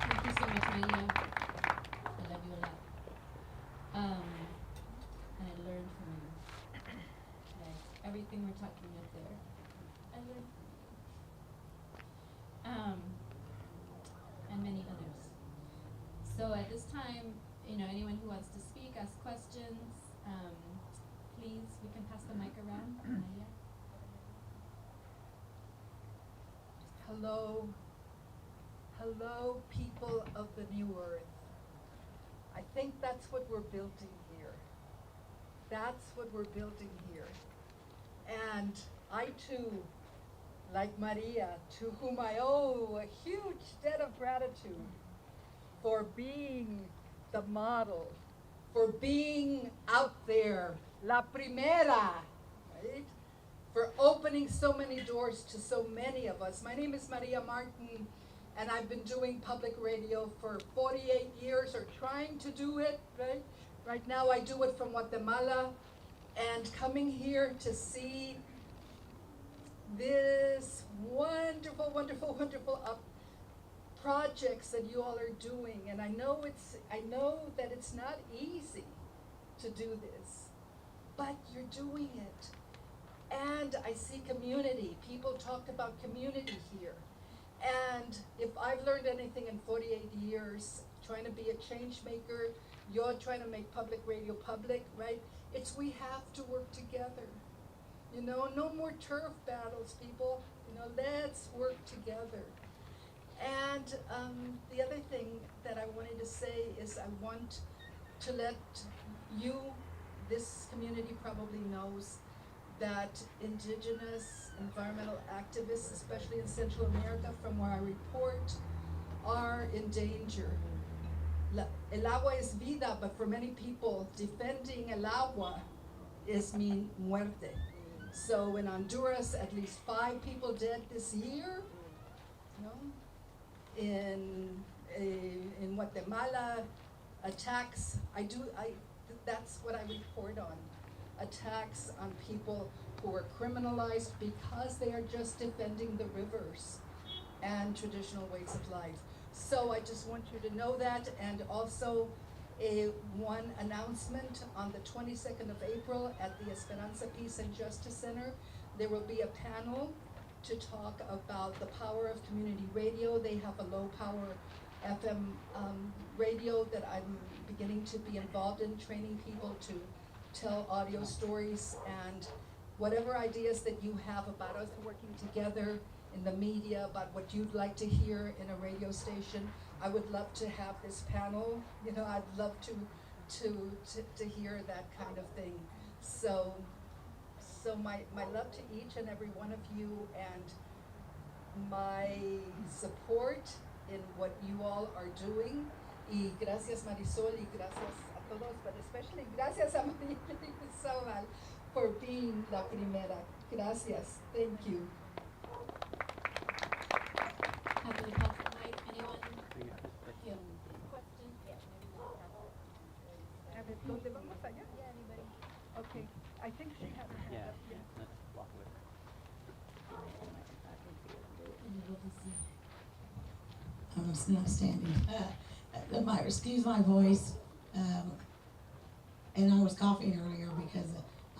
Thank you so much, Maria. I love you a lot. And I learned from you. Like, everything we're talking about there, I learned from you. And many others. So at this time, anyone who wants to speak, ask questions, please, we can pass the mic around. Maria. Hello, hello, people of the New Earth. I think that's what we're building here. That's what we're building here. And I too, like Maria, to whom I owe a huge debt of gratitude for being the model, for being out there, la primera, right? For opening so many doors to so many of us. My name is Maria Martin, and I've been doing public radio for 48 years, or trying to do it, right? Right now I do it from Guatemala, and coming here to see this wonderful, wonderful, wonderful projects that you all are doing. And I know that it's not easy to do this, but you're doing it. And I see community. People talked about community here. And if I've learned anything in 48 years, trying to be a change maker, you're trying to make public radio public, right? It's we have to work together. No more turf battles, people. Let's work together. And the other thing that I wanted to say is I want to let you, this community probably knows, that indigenous environmental activists, especially in Central America, from where I report, are in danger. El agua es vida, but for many people, defending el agua is mean muerte. So in Honduras, at least 5 people dead this year. In Guatemala, attacks. That's what I report on. Attacks on people who are criminalized because they are just defending the rivers and traditional ways of life. So I just want you to know that. And also one announcement: on the 22nd of April at the Esperanza Peace and Justice Center, there will be a panel to talk about the power of community radio. They have a low power FM radio that I'm beginning to be involved in, training people to tell audio stories, and whatever ideas that you have about us working together in the media, about what you'd like to hear in a radio station. I would love to have this panel. I'd love to hear that kind of thing. So my love to each and every one of you, and my support in what you all are doing. Y gracias, Marisol, y gracias a todos, but especially gracias a Maria Turvin for being la primera. Gracias. Thank you. Happy to pass the mic. Anyone? Question? A ver, ¿dónde vamos allá? I think she had her hand Yeah, up. yeah, let's walk with her. I'm standing. Excuse my voice. And I was coughing earlier because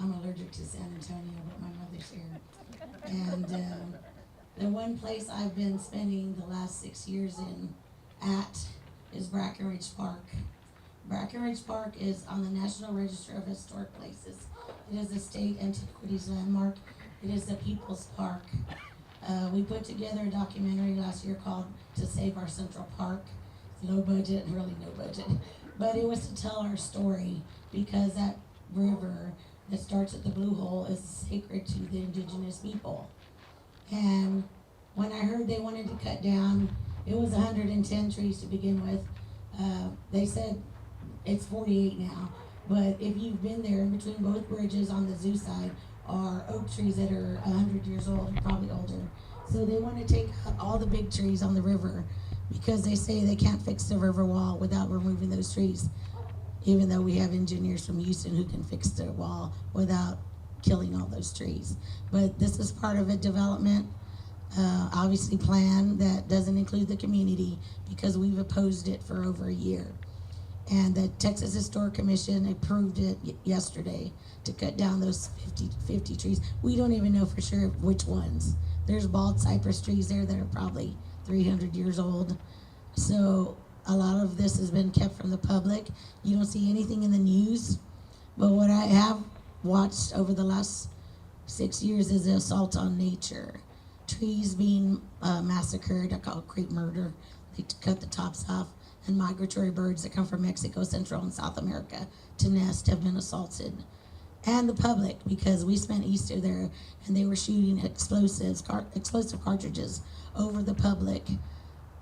I'm allergic to San Antonio, but my mother's here. And the one place I've been spending the last 6 years is Brackenridge Park. Brackenridge Park is on the National Register of Historic Places. It is a state antiquities landmark. It is a people's park. We put together a documentary last year called To Save Our Central Park. It's low budget, really no budget. But it was to tell our story because that river that starts at the Blue Hole is sacred to the indigenous people. And when I heard they wanted to cut down, it was 110 trees to begin with. They said it's 48 now. But if you've been there, in between both bridges on the zoo side are oak trees that are 100 years old, probably older. So they want to take out all the big trees on the river because they say they can't fix the river wall without removing those trees, even though we have engineers from Houston who can fix the wall without killing all those trees. But this is part of a development, obviously plan that doesn't include the community because we've opposed it for over a year. And the Texas Historic Commission approved it yesterday to cut down those 50 trees. We don't even know for sure which ones. There's bald cypress trees there that are probably 300 years old. So a lot of this has been kept from the public. You don't see anything in the news. But what I have watched over the last 6 years is the assault on nature. Trees being massacred, I call it creep murder. They cut the tops off. And migratory birds that come from Mexico, Central and South America to nest have been assaulted. And the public, because we spent Easter there and they were shooting explosive cartridges over the public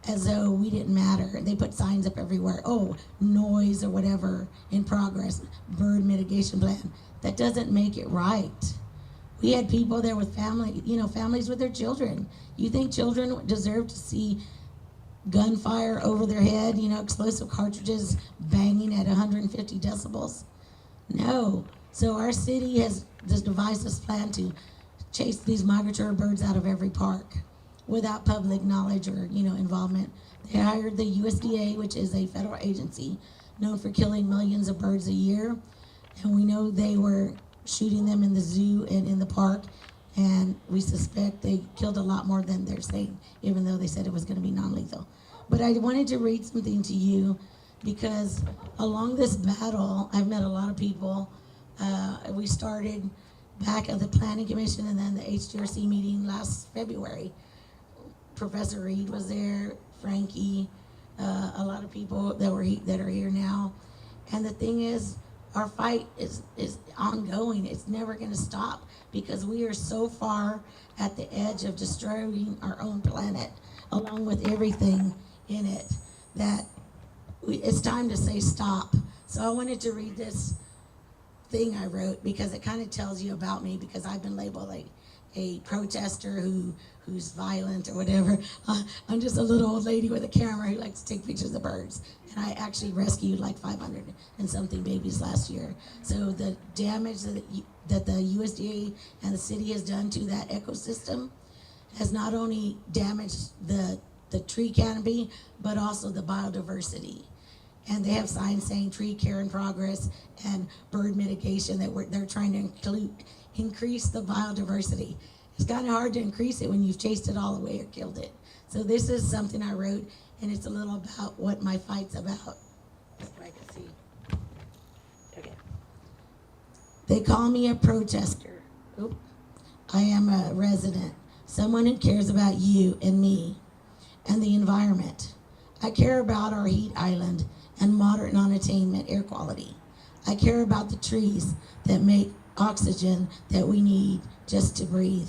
as though we didn't matter. They put signs up everywhere, oh, noise or whatever in progress, bird mitigation plan. That doesn't make it right. We had people there with families with their children. You think children deserve to see gunfire over their head, explosive cartridges banging at 150 decibels? No. So our city has just devised this plan to chase these migratory birds out of every park without public knowledge or, involvement. They hired the USDA, which is a federal agency known for killing millions of birds a year. And we know they were shooting them in the zoo and in the park. And we suspect they killed a lot more than they're saying, even though they said it was going to be non-lethal. But I wanted to read something to you because along this battle, I've met a lot of people. We started back at the Planning Commission and then the HGRC meeting last February. Professor Reed was there, Frankie, a lot of people that are here now. And the thing is, our fight is ongoing. It's never going to stop because we are so far at the edge of destroying our own planet, along with everything in it, that it's time to say stop. So I wanted to read this thing I wrote because it kind of tells you about me, because I've been labeled like a protester who's violent or whatever. I'm just a little old lady with a camera who likes to take pictures of birds. And I actually rescued like 500 and something babies last year. So the damage that the USDA and the city has done to that ecosystem has not only damaged the tree canopy, but also the biodiversity. And they have signs saying tree care in progress and bird mitigation that they're trying to increase the biodiversity. It's kind of hard to increase it when you've chased it all away or killed it. So this is something I wrote, and it's a little about what my fight's about. If I can see. Okay. They call me a protester. Oop. I am a resident, someone who cares about you and me and the environment. I care about our heat island and moderate non-attainment air quality. I care about the trees that make oxygen that we need just to breathe.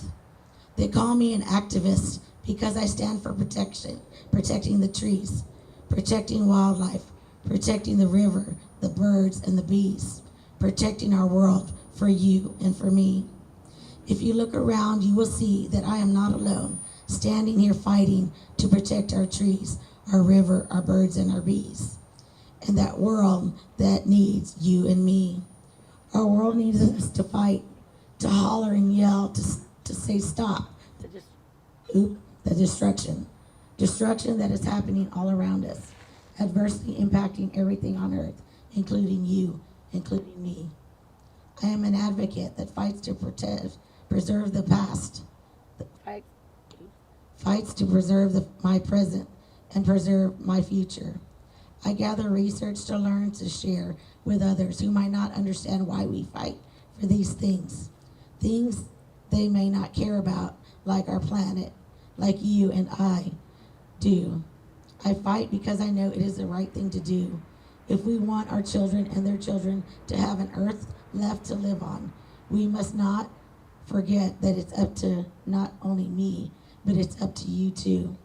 They call me an activist because I stand for protecting the trees, protecting wildlife, protecting the river, the birds, and the bees, protecting our world for you and for me. If you look around, you will see that I am not alone, standing here fighting to protect our trees, our river, our birds, and our bees, and that world that needs you and me. Our world needs us to fight, to holler and yell, to say stop. The destruction. Destruction that is happening all around us, adversely impacting everything on earth, including you, including me. I am an advocate that fights to preserve the past, fights to preserve my present, and preserve my future. I gather research to learn to share with others who might not understand why we fight for these things they may not care about, like our planet, like you and I do. I fight because I know it is the right thing to do. If we want our children and their children to have an earth left to live on, we must not forget that it's up to not only me, but it's up to you too,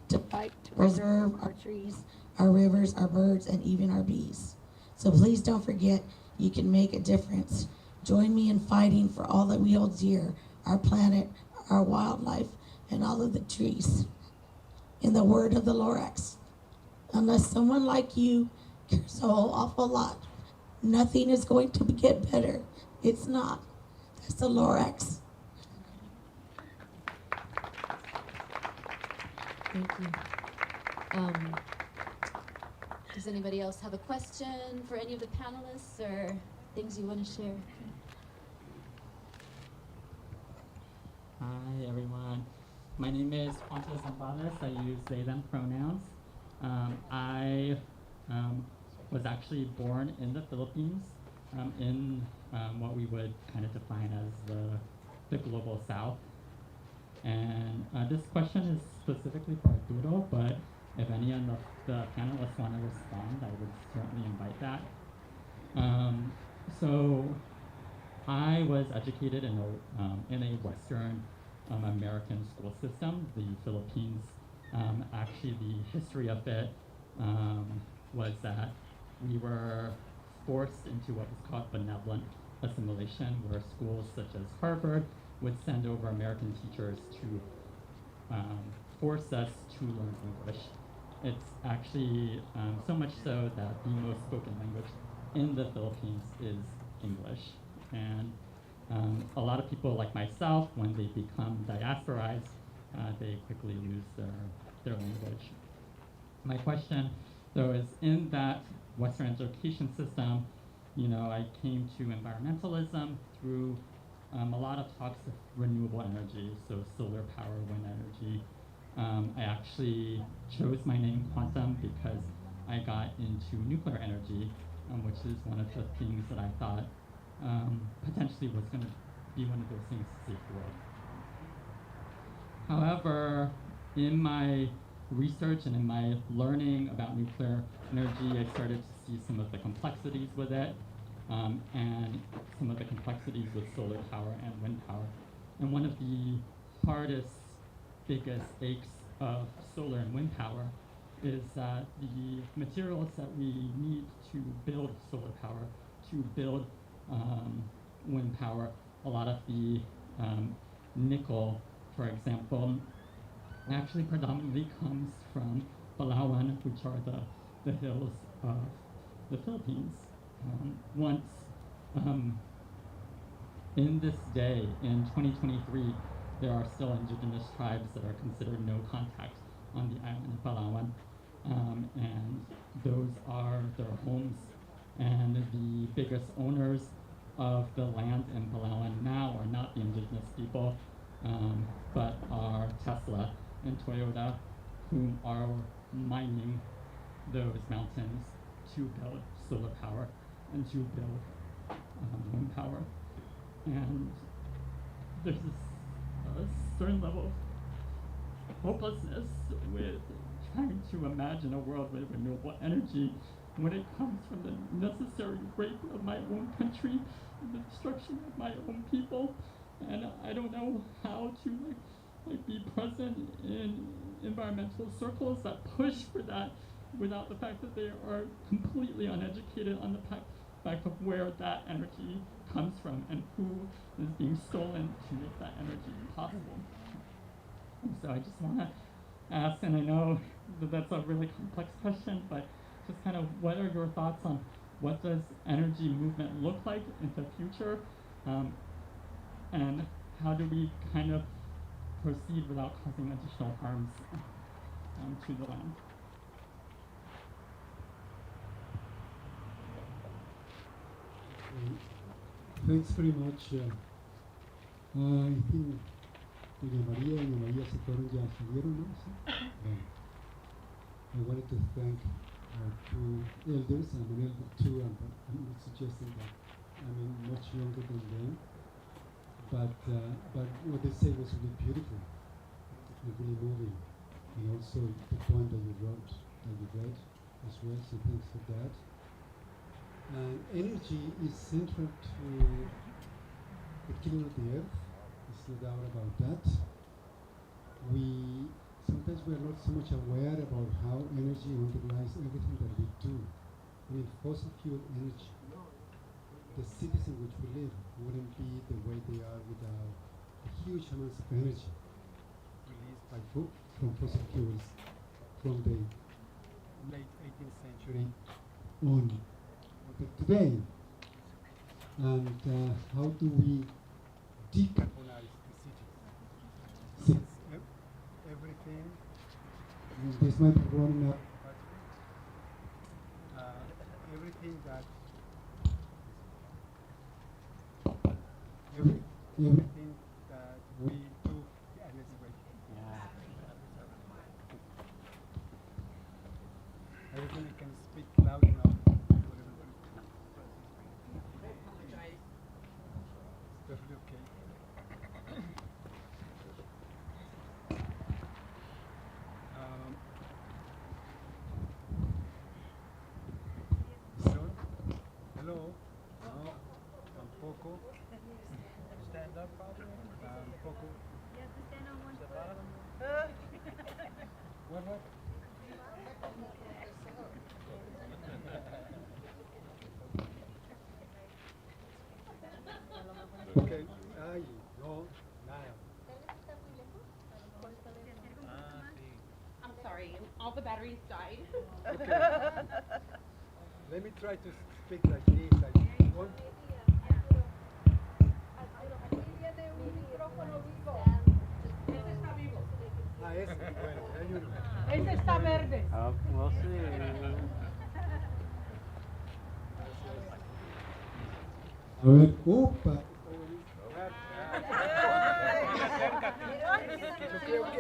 to fight to preserve our trees, our rivers, our birds, and even our bees. So please don't forget you can make a difference. Join me in fighting for all that we hold dear, our planet, our wildlife, and all of the trees. In the word of the Lorax, unless someone like you cares a whole awful lot, nothing is going to get better. It's not. That's the Lorax. Thank you. Does anybody else have a question for any of the panelists or things you want to share? Hi everyone. My name is Pontes Zambales. I use they, them pronouns. I was actually born in the Philippines, in what we would kind of define as the global south. And this question is specifically for Arturo, but if any of the panelists want to respond, I would certainly invite that. So I was educated in a Western American school system. The Philippines, actually the history of it was that we were forced into what was called benevolent assimilation, where schools such as Harvard would send over American teachers to force us to learn English. It's actually so much so that the most spoken language in the Philippines is English. And a lot of people like myself, when they become diasporized, they quickly lose their language. My question, though, is in that Western education system, you know, I came to environmentalism through a lot of talks of renewable energy, so solar power, wind energy. I actually chose my name Quantum because I got into nuclear energy, which is one of the things that I thought potentially was going to be one of those things to save the world. However, in my research and in my learning about nuclear energy, I started to see some of the complexities with it, and some of the complexities with solar power and wind power. And one of the hardest, biggest aches of solar and wind power is that the materials that we need to build solar power, to build wind power, a lot of the nickel, for example, actually predominantly comes from Palawan, which are the hills of the Philippines. Once, in this day, in 2023, there are still indigenous tribes that are considered no contact on the island of Palawan, and those are their homes. And the biggest owners of the land in Palawan now are not the indigenous people, but are Tesla and Toyota, whom are mining those mountains to build solar power and to build wind power. And there's a certain level of hopelessness with trying to imagine a world with renewable energy when it comes from the necessary rape of my own country, the destruction of my own people. And I don't know how to be present in environmental circles that push for that without the fact that they are completely uneducated on the fact of where that energy comes from and who is being stolen to make that energy possible. And so I just want to ask, and I know that that's a really complex question, but just kind of what are your thoughts on what does energy movement look like in the future, and how do we kind of proceed without causing additional harms to the land. Thanks very much. I think Doña María se fueron ya, salieron, ¿no? Sí. I wanted to thank our two elders. I'm an elder too, and I'm not suggesting that I'm much younger than them. But what they said was really beautiful and really moving. And also the poem that you wrote, that you read as well, so thanks for that. And energy is central to the killing of the earth. There's no doubt about that. Sometimes we are not so much aware about how energy underlies everything that we do. I mean, fossil fuel energy, the cities in which we live wouldn't be the way they are without the huge amounts of energy released from fossil fuels from the late 18th century on to today. And how do we decarbonize the cities? Since everything, this might be running up, everything that everything that we do, let's wait. Everything I can speak loud enough. It's perfectly okay. Hello? No, tampoco. Stand up, tampoco. You have to stand on one foot. What? Okay. Ay, no, nada. I'm sorry, all the batteries died. Okay. Let me try to speak like this. Like one. Ese, bueno, hay uno. Ese está verde. We'll see. A ver, opa. Yo creo que.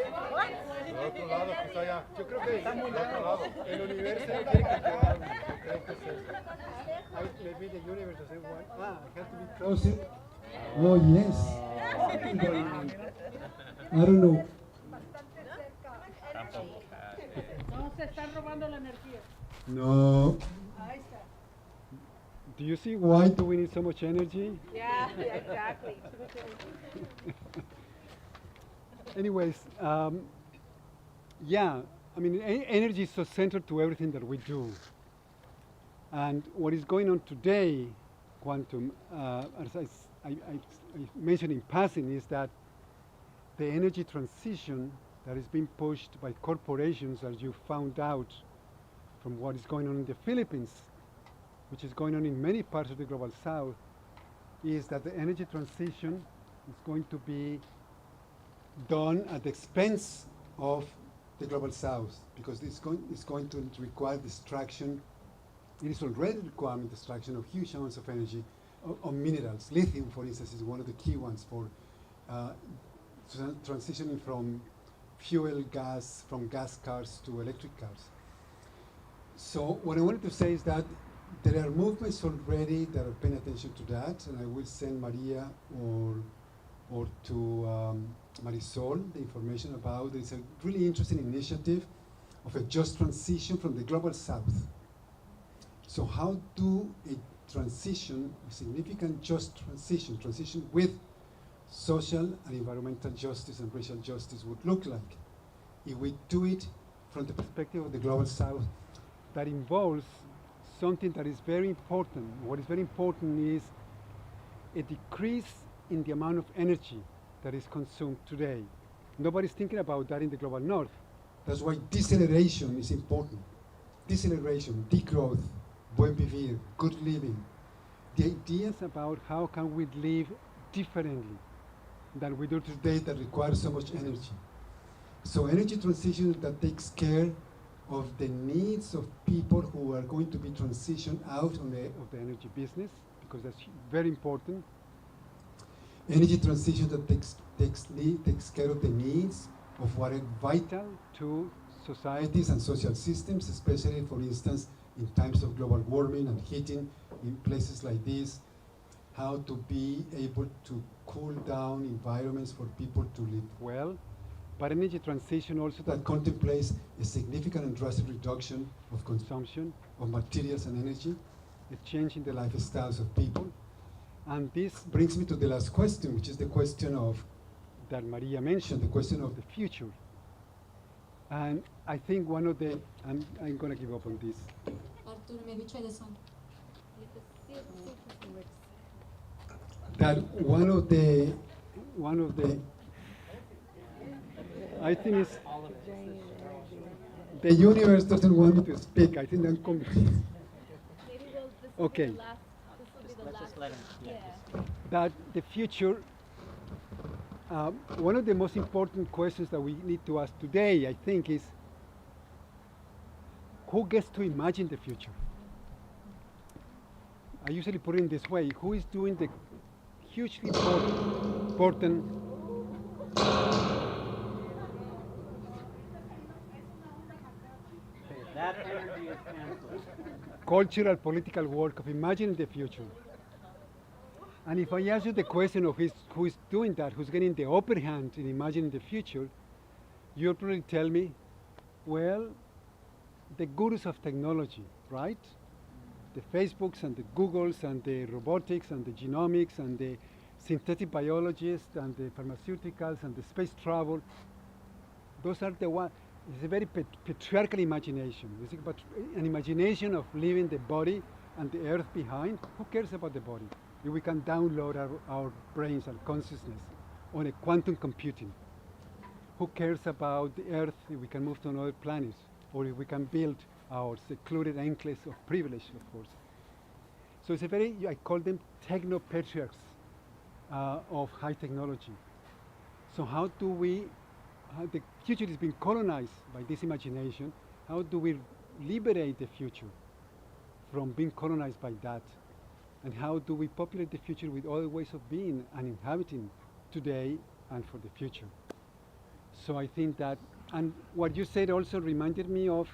Del otro lado, que está allá. Yo creo que del otro lado. El universo quiere que yo hable. Yo creo que es eso. Maybe the universe doesn't want. I have to be closer. Oh, yes. I don't know. No, se están robando la energía. No. Ahí está. Do you see why do we need so much energy? Yeah, exactly. Anyways, yeah, I mean, energy is so central to everything that we do. And what is going on today, quantum, as I mentioned in passing, is that the energy transition that is being pushed by corporations, as you found out from what is going on in the Philippines, which is going on in many parts of the global south, is that the energy transition is going to be done at the expense of the global south, because it's going to require destruction. It is already requiring destruction of huge amounts of energy, of minerals. Lithium, for instance, is one of the key ones for transitioning from fuel gas, from gas cars to electric cars. So what I wanted to say is that there are movements already that are paying attention to that, and I will send Maria or to Marisol the information about. It's a really interesting initiative of a just transition from the global south. So how do a transition, a significant just transition with social and environmental justice and racial justice would look like if we do it from the perspective of the global south? That involves something that is very important. What is very important is a decrease in the amount of energy that is consumed today. Nobody's thinking about that in the global north. That's why deceleration is important. Deceleration, degrowth, buen vivir, good living. The ideas about how can we live differently than we do today that requires so much energy. So energy transition that takes care of the needs of people who are going to be transitioned out of the energy business, because that's very important. Energy transition that takes care of the needs of what is vital to societies and social systems, especially, for instance, in times of global warming and heating in places like this, how to be able to cool down environments for people to live well. But energy transition also that contemplates a significant and drastic reduction of consumption of materials and energy, a change in the lifestyles of people. And this brings me to the last question, which is the question of, that Maria mentioned, the question of the future. And I think one of the, I'm going to give up on this. Arturo, maybe try this one. That one of the, I think it's, the universe doesn't want me to speak. I think I'm confused. Okay. Let's just let him. Yeah. That the future, one of the most important questions that we need to ask today, I think, is who gets to imagine the future? I usually put it in this way: who is doing the hugely important That energy is canceled. cultural, political work of imagining the future? And if I ask you the question of who is doing that, who's getting the upper hand in imagining the future, you'll probably tell me, well, the gurus of technology, right? The Facebooks and the Googles and the robotics and the genomics and the synthetic biologists and the pharmaceuticals and the space travel. Those are the ones. It's a very patriarchal imagination. It's about an imagination of leaving the body and the earth behind. Who cares about the body? If we can download our brains and consciousness on a quantum computing. Who cares about the earth if we can move to another planet? Or if we can build our secluded enclaves of privilege, of course. So it's a very, I call them techno-patriarchs of high technology. So how do we, the future is being colonized by this imagination, how do we liberate the future from being colonized by that? And how do we populate the future with other ways of being and inhabiting today and for the future? So I think that, and what you said also reminded me of,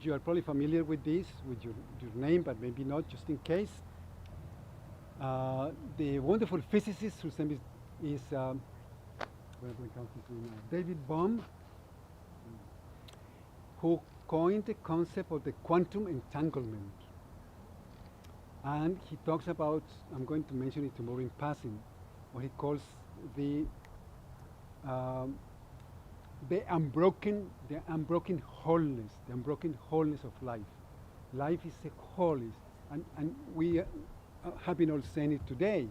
you are probably familiar with this, with your name, but maybe not, just in case. The wonderful physicist whose name is David Bohm, who coined the concept of the quantum entanglement. And he talks about, I'm going to mention it tomorrow in passing, what he calls the unbroken wholeness of life. Life is a whole, and we have been all saying it today.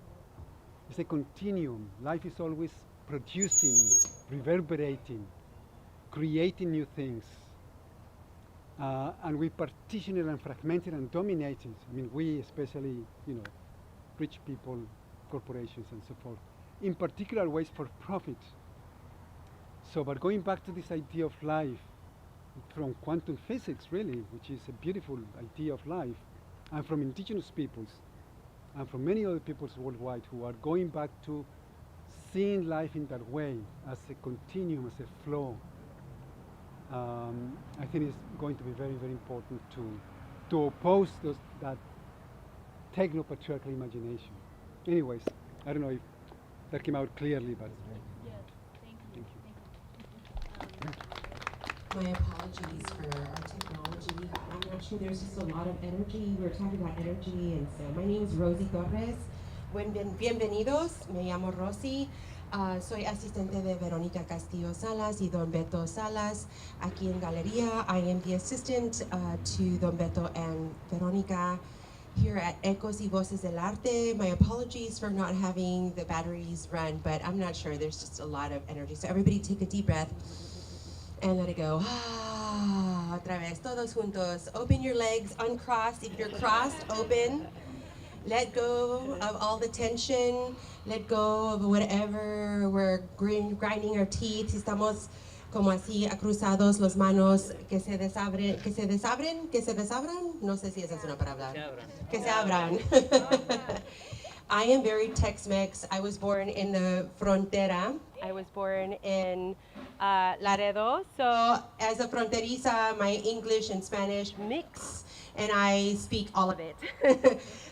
It's a continuum. Life is always producing, reverberating, creating new things. And we partition it and fragment it and dominate it. I mean, we especially, rich people, corporations, and so forth, in particular ways for profit. So, but going back to this idea of life from quantum physics, really, which is a beautiful idea of life, and from indigenous peoples, and from many other peoples worldwide who are going back to seeing life in that way, as a continuum, as a flow, I think it's going to be very, very important to oppose that techno-patriarchal imagination. Anyways, I don't know if that came out clearly, but Yes, thank you. My apologies for our technology. I'm not sure, there's just a lot of energy. We were talking about energy, and so my name is Rosie Torres. Bienvenidos, me llamo Rosy. Soy asistente de Verónica Castillo Salas y Don Beto Salas aquí en Galería. I am the assistant to Don Beto and Verónica here at Ecos y Voces del Arte. My apologies for not having the batteries run, but I'm not sure, there's just a lot of energy. So everybody take a deep breath and let it go. Otra vez, todos juntos. Open your legs, uncross. If you're crossed, open. Let go of all the tension. Let go of whatever we're grinding our teeth. Si estamos como así cruzados, las manos que se desabren, que se desabren, que se desabran. No sé si esa es una palabra. Que se abran. I am very Tex-Mex. I was born in the frontera. I was born in Laredo. So as a fronteriza, my English and Spanish mix, and I speak all of it.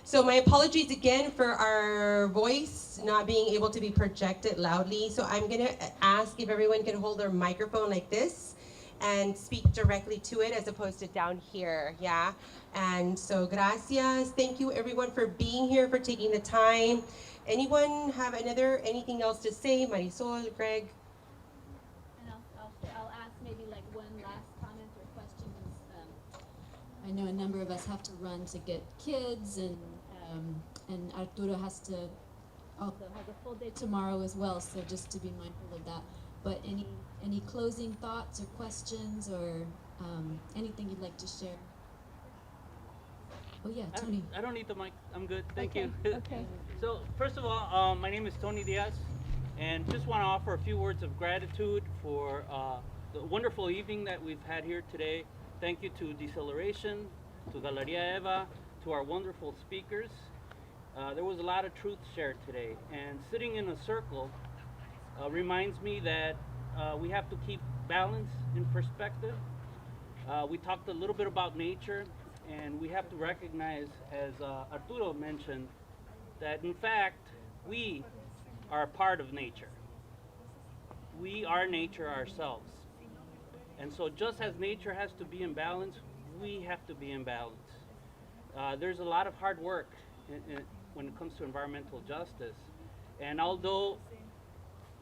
So my apologies again for our voice not being able to be projected loudly. So I'm gonna ask if everyone can hold their microphone like this and speak directly to it as opposed to down here, yeah? And so gracias, thank you everyone for being here, for taking the time. Anyone have anything else to say? Marisol, Greg? And I'll ask maybe like one last comment or question. I know a number of us have to run to get kids, and Arturo has to also have a full day tomorrow as well, so just to be mindful of that. But any closing thoughts or questions or anything you'd like to share? Oh yeah, Tony. I don't need the mic. I'm good. Thank Okay, you. okay. So first of all, my name is Tony Diaz, and just want to offer a few words of gratitude for the wonderful evening that we've had here today. Thank you to Deceleration, to Galeria Eva, to our wonderful speakers. There was a lot of truth shared today, and sitting in a circle reminds me that we have to keep balance in perspective. We talked a little bit about nature, and we have to recognize, as Arturo mentioned, that in fact we are a part of nature. We are nature ourselves. And so just as nature has to be in balance, we have to be in balance. There's a lot of hard work when it comes to environmental justice. And although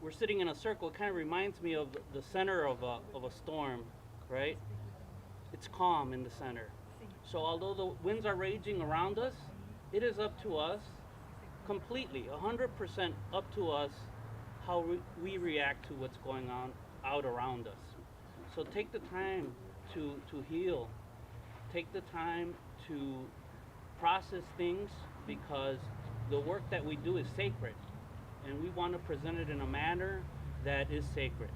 we're sitting in a circle, it kind of reminds me of the center of a storm, right? It's calm in the center. So although the winds are raging around us, it is up to us completely, 100% up to us how we react to what's going on out around us. So take the time to heal. Take the time to process things, because the work that we do is sacred, and we want to present it in a manner that is sacred.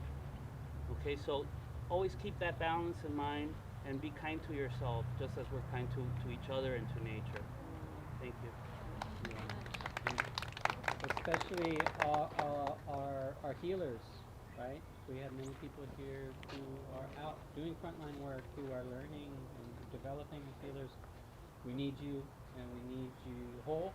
Okay, so always keep that balance in mind and be kind to yourself, just as we're kind to each other and to nature. Thank you. Especially our healers, right? We have many people here who are out doing frontline work, who are learning and developing as healers. We need you, and we need you whole.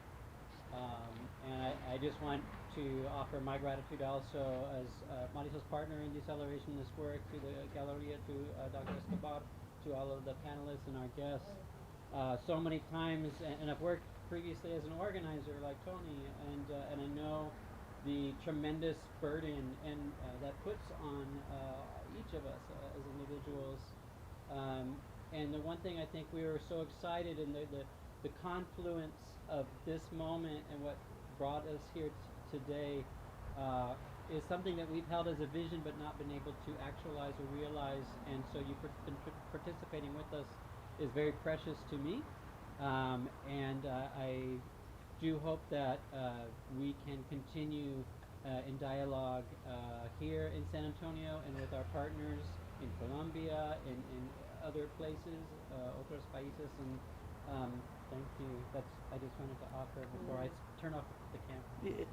And I just want to offer my gratitude also as Marisol's partner in Deceleration this work, to the Galleria, to Dr. Escobar, to all of the panelists and our guests. So many times, and I've worked previously as an organizer like Tony, and I know the tremendous burden and that puts on each of us as individuals. And the one thing I think we were so excited in the confluence of this moment and what brought us here today is something that we've held as a vision but not been able to actualize or realize, and so you've been participating with us is very precious to me, and I do hope that we can continue in dialogue here in San Antonio and with our partners in Colombia and in other places, otros países, and thank you. I just wanted to offer before I turn off the camera.